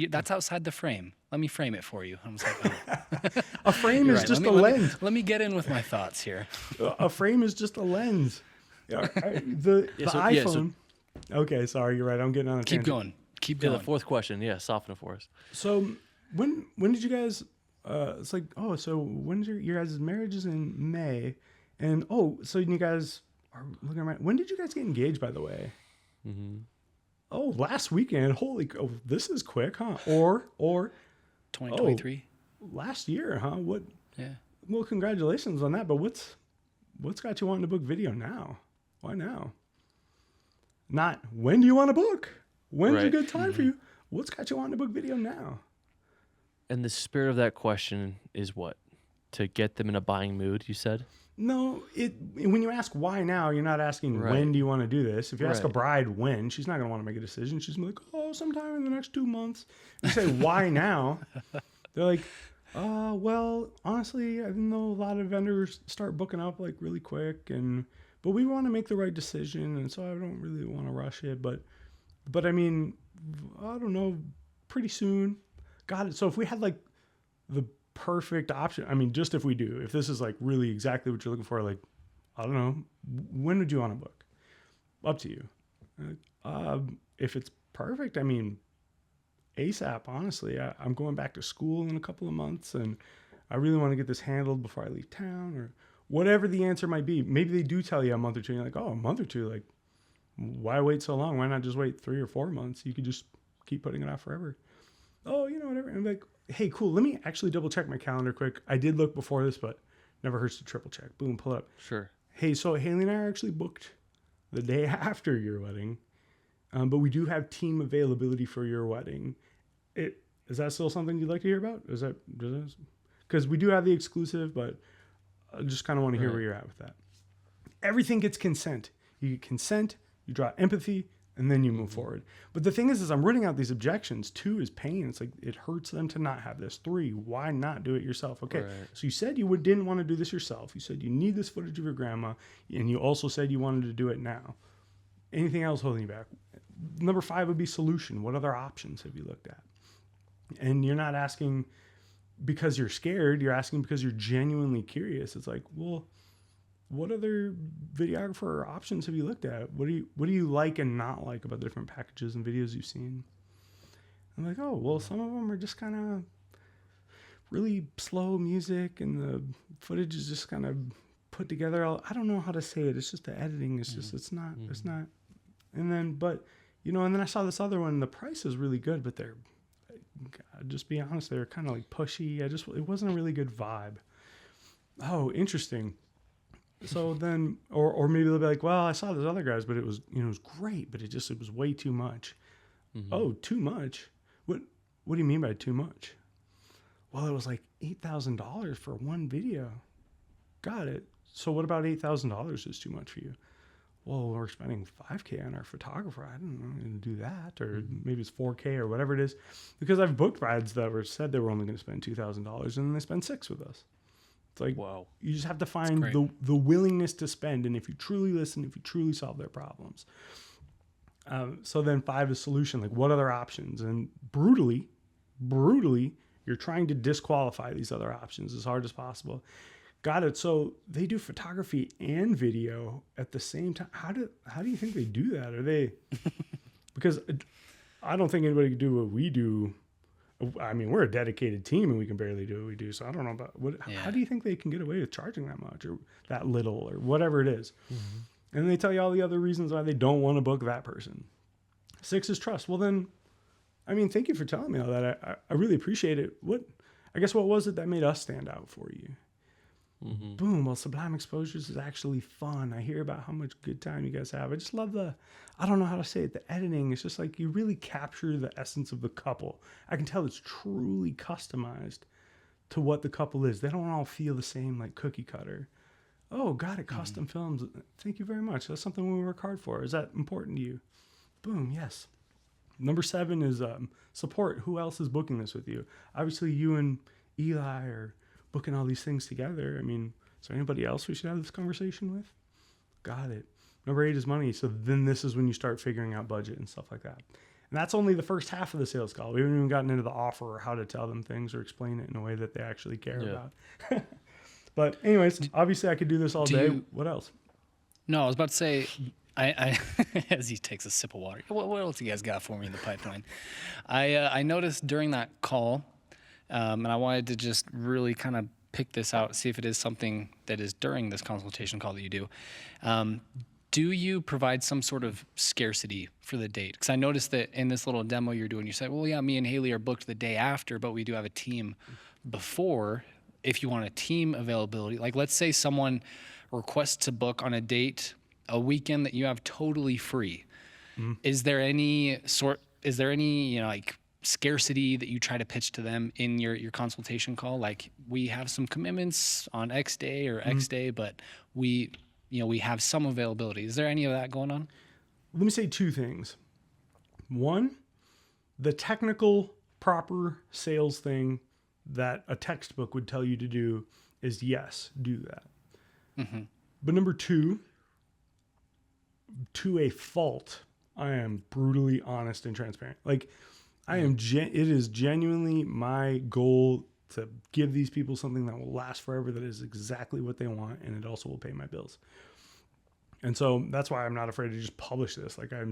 That's outside the frame. Let me frame it for you. I was like, oh. A frame You're is right. just a Let me- lens. Let me get in with my thoughts here. A frame is just a lens. Yeah, the iPhone. Okay, sorry, you're right. I'm getting on a Keep tangent. going. Keep Yeah, going. the 4th question. Yeah, soften it for us. So when did you guys? It's like, oh, so when's your guys' marriage is in May, and oh, so you guys are looking around. When did you guys get engaged, by the way? Oh, last weekend. Oh, this is quick, huh? Or 2023. last year, huh? What? Yeah. Well, congratulations on that. But what's got you wanting to book video now? Why now? Not when do you want to book? When's a Right. good time for you? What's got you wanting to book video now? And the spirit of that question is what? To get them in a buying mood, you said? No, when you ask why now, you're not asking Right. when do you want to do this. If you ask a Right. bride when, she's not going to want to make a decision. She's going to be like, oh, sometime in the next 2 months. You say why now? They're like, well, honestly, I know a lot of vendors start booking up like really quick, but we want to make the right decision, and so I don't really want to rush it. But I mean, I don't know, pretty soon. Got it. So if we had like the perfect option, I mean, just if this is like really exactly what you're looking for, like, I don't know, when would you want to book? Up to you. If it's perfect, I mean, ASAP, honestly. I'm going back to school in a couple of months, and I really want to get this handled before I leave town, or whatever the answer might be. Maybe they do tell you a month or two, and you're like, oh, a month or two, like, why wait so long? Why not just wait 3 or 4 months? You could just keep putting it off forever. Oh, whatever. And I'm like, hey, cool. Let me actually double check my calendar quick. I did look before this, but never hurts to triple check. Boom, pull it up. Sure. Hey, so Haley and I are actually booked the day after your wedding, but we do have team availability for your wedding. Is that still something you'd like to hear about? Because we do have the exclusive, but I just kind of want to hear where you're at with that. Everything gets consent. You get consent, you draw empathy, and then you move forward. But the thing is I'm rooting out these objections. 2 is pain. It's like, it hurts them to not have this. 3, why not do it yourself? Okay, Right. so you said you didn't want to do this yourself. You said you need this footage of your grandma, and you also said you wanted to do it now. Anything else holding you back? Number 5 would be solution. What other options have you looked at? And you're not asking because you're scared. You're asking because you're genuinely curious. It's like, well, what other videographer options have you looked at? What do you like and not like about the different packages and videos you've seen? I'm like, oh, well, some of them are just kind of really slow music, and the footage is just kind of put together. I don't know how to say it. It's just the editing. It's just, it's not. And then I saw this other one. The price is really good, but just be honest, they're kind of like pushy. It wasn't a really good vibe. Oh, interesting. So then, or maybe they'll be like, well, I saw those other guys, but it was great, but it was way too much. Oh, too much? What do you mean by too much? Well, it was like $8,000 for one video. Got it. So what about $8,000 is too much for you? Well, we're spending $5,000 on our photographer. I don't know, I'm going to do that. Or maybe it's $4,000 or whatever it is. Because I've booked brides that said they were only going to spend $2,000, and then they spend $6,000 with us. It's like, wow. You just have to find the willingness to spend. And if you truly listen, if you truly solve their problems. So then 5 is solution. Like, what other options? And brutally, you're trying to disqualify these other options as hard as possible. Got it. So they do photography and video at the same time. How do you think they do that? Are they? Because I don't think anybody can do what we do. I mean, we're a dedicated team and we can barely do what we do. So I don't know about how do you think they can get away with charging that much or that little or whatever it is? And then they tell you all the other reasons why they don't want to book that person. 6 is trust. Well, then, I mean, thank you for telling me all that. I really appreciate it. What was it that made us stand out for you? Boom. Well, Sublime Exposures is actually fun. I hear about how much good time you guys have. I just love I don't know how to say it, the editing. It's just like you really capture the essence of the couple. I can tell it's truly customized to what the couple is. They don't all feel the same, like cookie cutter. Oh, got it. Custom films. Thank you very much. That's something we work hard for. Is that important to you? Boom. Yes. Number 7 is support. Who else is booking this with you? Obviously, you and Eli are booking all these things together. I mean, is there anybody else we should have this conversation with? Got it. Number 8 is money. So then this is when you start figuring out budget and stuff like that. And that's only the first half of the sales call. We haven't even gotten into the offer or how to tell them things or explain it in a way that they actually care about. But anyways, obviously I could do this all day. What else? No, I was about to say, I as he takes a sip of water. What else you guys got for me in the pipeline? I noticed during that call, and I wanted to just really kind of pick this out, see if it is something that is during this consultation call that you do. do you provide some sort of scarcity for the date? Because I noticed that in this little demo you're doing, you said, well, yeah, me and Haley are booked the day after, but we do have a team before. If you want a team availability, like let's say someone requests to book on a date a weekend that you have totally free. Is there any like scarcity that you try to pitch to them in your consultation call? Like, we have some commitments on X day or X day, but we have some availability. Is there any of that going on? Let me say two things. One, the technical proper sales thing that a textbook would tell you to do is yes, do that. But number two, to a fault, I am brutally honest and transparent. Like, it is genuinely my goal to give these people something that will last forever, that is exactly what they want, and it also will pay my bills. And so that's why I'm not afraid to just publish this. Like, I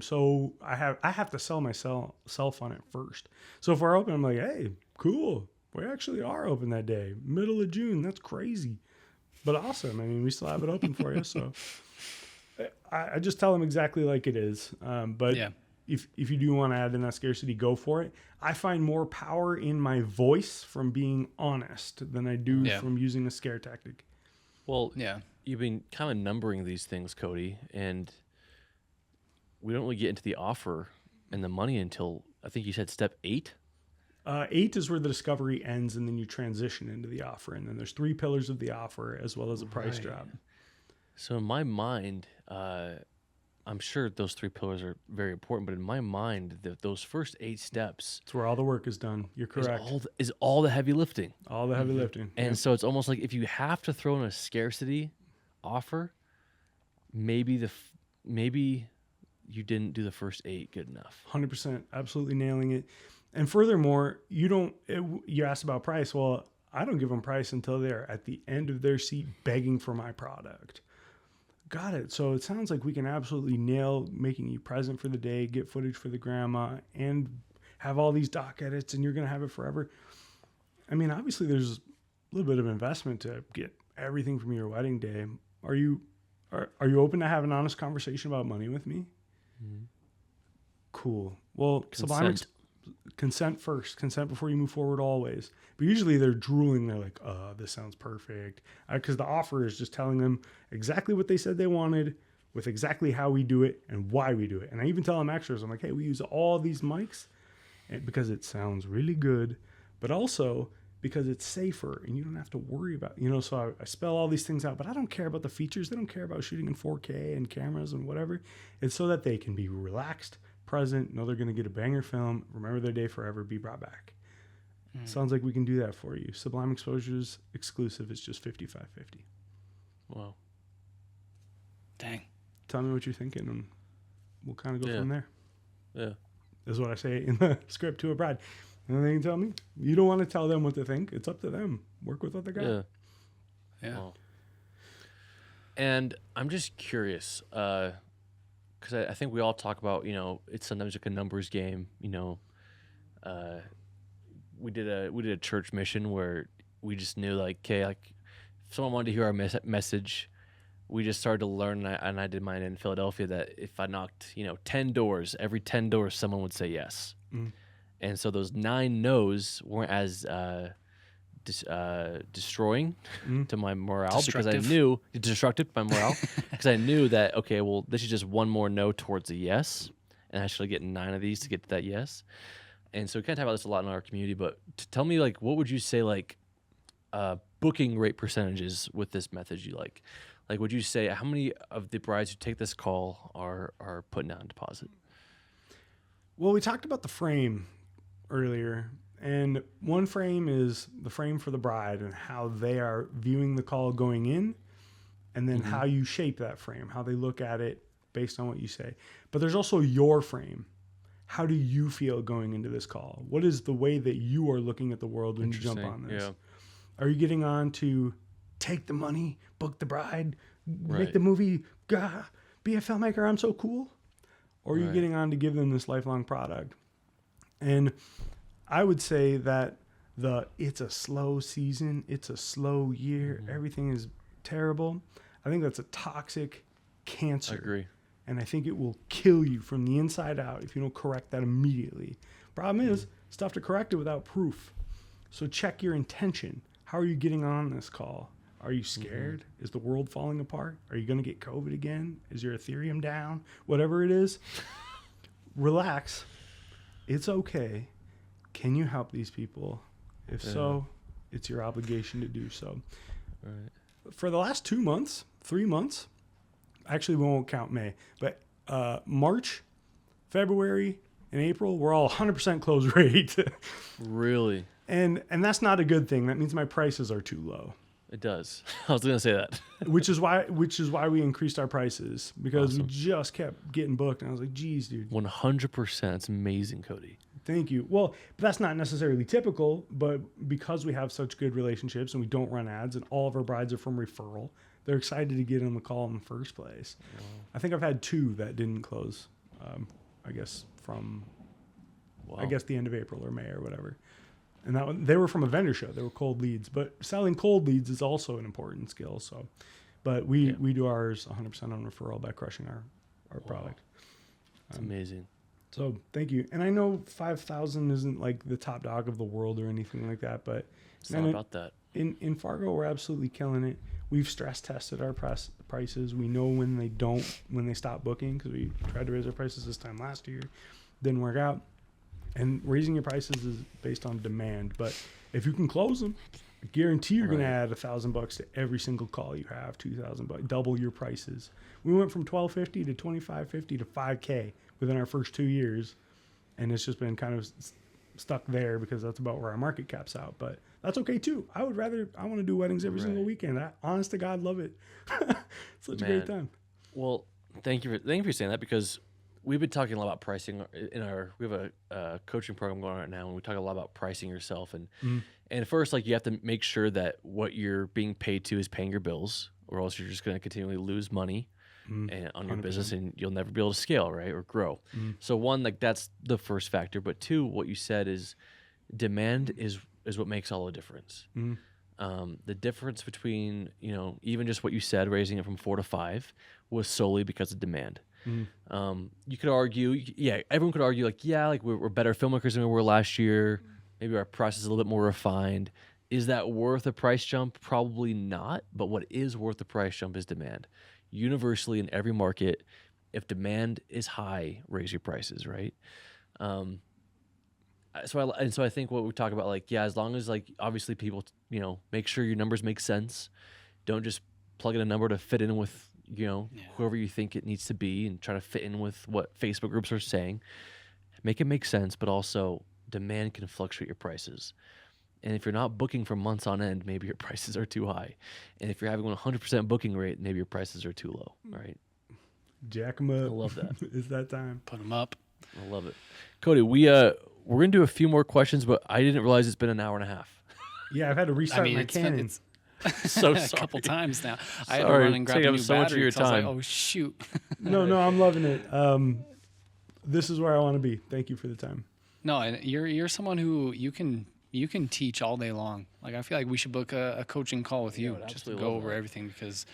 have to sell myself on it first. So if we're open, I'm like, hey, cool. We actually are open that day, middle of June. That's crazy, but awesome. I mean, we still have it open for you. So I just tell them exactly like it is. But Yeah. if you do want to add in that scarcity, go for it. I find more power in my voice from being honest than I do from using a scare tactic. Well, Yeah. you've been kind of numbering these things, Cody, and we don't really get into the offer and the money until, I think you said step 8. 8 is where the discovery ends, and then you transition into the offer. And then there's 3 pillars of the offer, as well as a price drop. So in my mind, I'm sure those 3 pillars are very important, but in my mind, those first 8 steps It's where all the work is done. You're correct. is all the heavy lifting. All the heavy lifting. And so it's almost like if you have to throw in a scarcity offer, maybe you didn't do the first 8 good enough. 100%, absolutely nailing it. And furthermore, you asked about price. Well, I don't give them price until they're at the end of their seat begging for my product. Got it. So it sounds like we can absolutely nail making you present for the day, get footage for the grandma, and have all these doc edits, and you're going to have it forever. I mean, obviously there's a little bit of investment to get everything from your wedding day. Are you open to have an honest conversation about money with me? Cool. Well, consent first. Consent before you move forward always. But usually they're drooling. They're like, oh, this sounds perfect. Because the offer is just telling them exactly what they said they wanted, with exactly how we do it and why we do it. And I even tell them extras. I'm like, hey, we use all these mics because it sounds really good, but also because it's safer and you don't have to worry about, so I spell all these things out, but I don't care about the features. They don't care about shooting in 4K and cameras and whatever. It's so that they can be relaxed, present, know they're going to get a banger film, remember their day forever, be brought back. Sounds like we can do that for you. Sublime Exposures exclusive is just $55.50. Wow. Dang. Tell me what you're thinking, and we'll kind of go from there. Yeah. This is what I say in the script to a bride. And they can tell me. You don't want to tell them what to think. It's up to them. Work with what they got. Yeah. Wow. And I'm just curious, because I think we all talk about, it's sometimes like a numbers game. We did a church mission where we just knew, like, okay, like if someone wanted to hear our message, we just started to learn, and I did mine in Philadelphia, that if I knocked 10 doors, every 10 doors someone would say yes. And so those 9 no's weren't as destroying to my morale, because I knew destructive to my morale, because I knew that, okay, well, this is just one more no towards a yes, and I should get 9 of these to get to that yes. And so we kind of talk about this a lot in our community, but tell me, like, what would you say, like, booking rate percentages with this method you like? Like, would you say how many of the brides who take this call are putting down a deposit? Well, we talked about the frame earlier, and one frame is the frame for the bride and how they are viewing the call going in, and then how you shape that frame, how they look at it based on what you say. But there's also your frame. How do you feel going into this call? What is the way that you are looking at the world when you jump on this? Yeah. Are you getting on to take the money, book the bride, make the movie, be a filmmaker, I'm so cool? Or are you getting on to give them this lifelong product? And I would say that it's a slow season, it's a slow year, everything is terrible. I think that's a toxic cancer. I agree. And I think it will kill you from the inside out if you don't correct that immediately. Problem is, it's tough to correct it without proof. So check your intention. How are you getting on this call? Are you scared? Is the world falling apart? Are you going to get COVID again? Is your Ethereum down? Whatever it is, relax. It's okay. Can you help these people? If so, it's your obligation to do so. Right. For the last 2 months, 3 months, actually we won't count May, but March, February, and April, we're all 100% close rate. Really? And that's not a good thing. That means my prices are too low. It does. I was going to say that. which is why we increased our prices, because we just kept getting booked. And I was like, geez, dude. 100%. It's amazing, Cody. Thank you. Well, but that's not necessarily typical, but because we have such good relationships and we don't run ads and all of our brides are from referral, they're excited to get on the call in the first place. Wow. I think I've had 2 that didn't close, I guess from the end of April or May or whatever. And that one, they were from a vendor show. They were cold leads, but selling cold leads is also an important skill. So, but we do ours 100% on referral by crushing our product. It's amazing. So thank you. And I know 5,000 isn't like the top dog of the world or anything like that, but it's not about that. In Fargo, we're absolutely killing it. We've stress tested our prices. We know when they stop booking, because we tried to raise our prices this time last year. Didn't work out. And raising your prices is based on demand. But if you can close them, I guarantee you're going to add $1,000 to every single call you have, $2,000, double your prices. We went from $1,250 to $2,550 to $5K within our first 2 years. And it's just been kind of stuck there because that's about where our market cap's out. But that's okay too. I want to do weddings every single weekend. I, honest to God, love it. It's such a great time. Well, thank you for saying that, because we've been talking a lot about pricing we have a coaching program going on right now, and we talk a lot about pricing yourself. And first, like, you have to make sure that what you're being paid to is paying your bills, or else you're just going to continually lose money on your 100%. Business, and you'll never be able to scale, right, or grow. So one, like, that's the first factor. But two, what you said is demand is what makes all the difference. The difference between, even just what you said, raising it from 4 to 5, was solely because of demand. You could argue, everyone could argue, like, we're better filmmakers than we were last year. Maybe our process is a little bit more refined. Is that worth a price jump? Probably not. But what is worth the price jump is demand. Universally, in every market, if demand is high, raise your prices, right? So I think what we talk about, like, as long as, like, obviously people, make sure your numbers make sense. Don't just plug in a number to fit in with, whoever you think it needs to be, and try to fit in with what Facebook groups are saying. Make it make sense, but also demand can fluctuate your prices. And if you're not booking for months on end, maybe your prices are too high. And if you're having 100% booking rate, maybe your prices are too low, right? Jack them up. I love that. It's that time. Put them up. I love it. Cody, we're going to do a few more questions, but I didn't realize it's been an hour and a half. Yeah, I've had to restart my Canon. So a couple times now. I had to Sorry, run and grab a new so much of battery. your So I was like, time. oh shoot. No, I'm loving it. This is where I want to be. Thank you for the time. No, and you're someone who you can teach all day long. Like, I feel like we should book a coaching call with you just to go over everything, because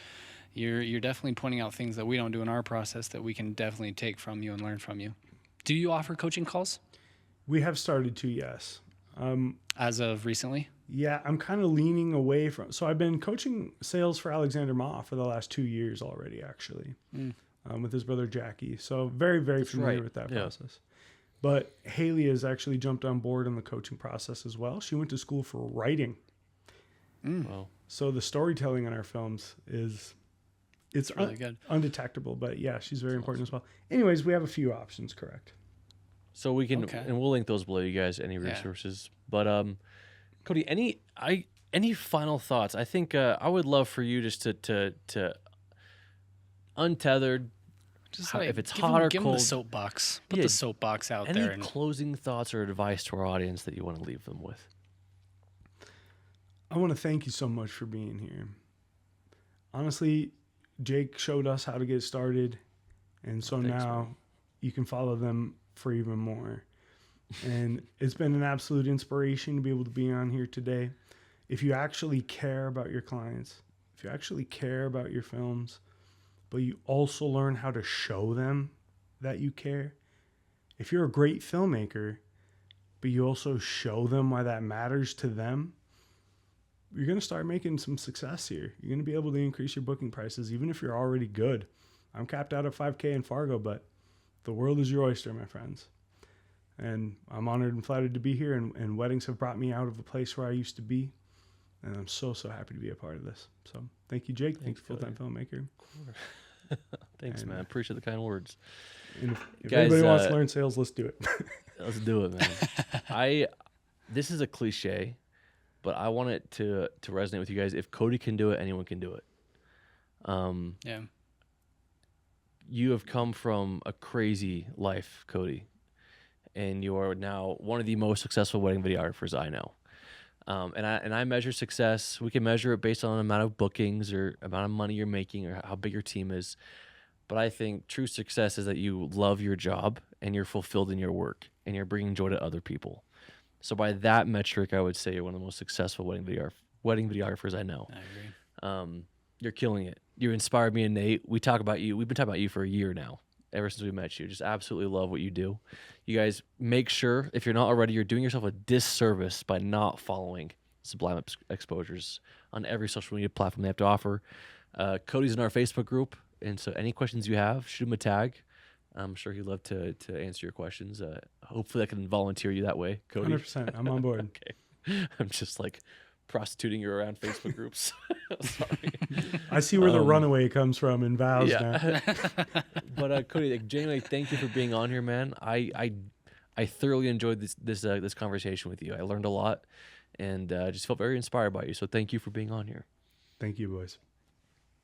you're definitely pointing out things that we don't do in our process that we can definitely take from you and learn from you. Do you offer coaching calls? We have started to, yes. As of recently? Yeah, I'm kind of leaning away from. So I've been coaching sales for Alexander Ma for the last 2 years already, actually, with his brother Jackie. So very, very familiar with that process. But Haley has actually jumped on board in the coaching process as well. She went to school for writing. Wow. So the storytelling in our films it's really good, undetectable. But yeah, she's very important as well. Anyways, we have a few options, correct? So we can, and we'll link those below, you guys, any resources. But Cody, any final thoughts? I think I would love for you just to untethered. Just like, if it's hot or give cold, them the soapbox. Put the soapbox out there. Any closing thoughts or advice to our audience that you want to leave them with? I want to thank you so much for being here. Honestly, Jake showed us how to get started, and so now you can follow them for even more. And it's been an absolute inspiration to be able to be on here today. If you actually care about your clients, if you actually care about your films, but you also learn how to show them that you care. If you're a great filmmaker, but you also show them why that matters to them, you're going to start making some success here. You're going to be able to increase your booking prices, even if you're already good. I'm capped out at 5K in Fargo, but the world is your oyster, my friends. And I'm honored and flattered to be here, and weddings have brought me out of a place where I used to be. And I'm so happy to be a part of this. So thank you, Jake. Thanks, full-time filmmaker. Thanks, man. Appreciate the kind words. And if Guys, anybody wants to learn sales, let's do it. Let's do it, man. This is a cliche, but I want it to resonate with you guys. If Cody can do it, anyone can do it. Yeah. You have come from a crazy life, Cody, and you are now one of the most successful wedding videographers I know. And I measure success. We can measure it based on the amount of bookings or amount of money you're making or how big your team is. But I think true success is that you love your job and you're fulfilled in your work and you're bringing joy to other people. So by that metric, I would say you're one of the most successful wedding videographers I know. I agree. You're killing it. You inspired me and Nate. We talk about you. We've been talking about you for a year now, ever since we met you. Just absolutely love what you do. You guys make sure, if you're not already, you're doing yourself a disservice by not following Sublime Exposures on every social media platform they have to offer. Cody's in our Facebook group, and so any questions you have, shoot him a tag. I'm sure he'd love to answer your questions. Hopefully I can volunteer you that way, Cody. 100%. I'm on board. Okay. I'm just like prostituting you around Facebook groups. Sorry. I see where the runaway comes from in vows now. But Cody, like, genuinely, thank you for being on here, man. I thoroughly enjoyed this conversation with you. I learned a lot, and just felt very inspired by you. So thank you for being on here. Thank you, boys.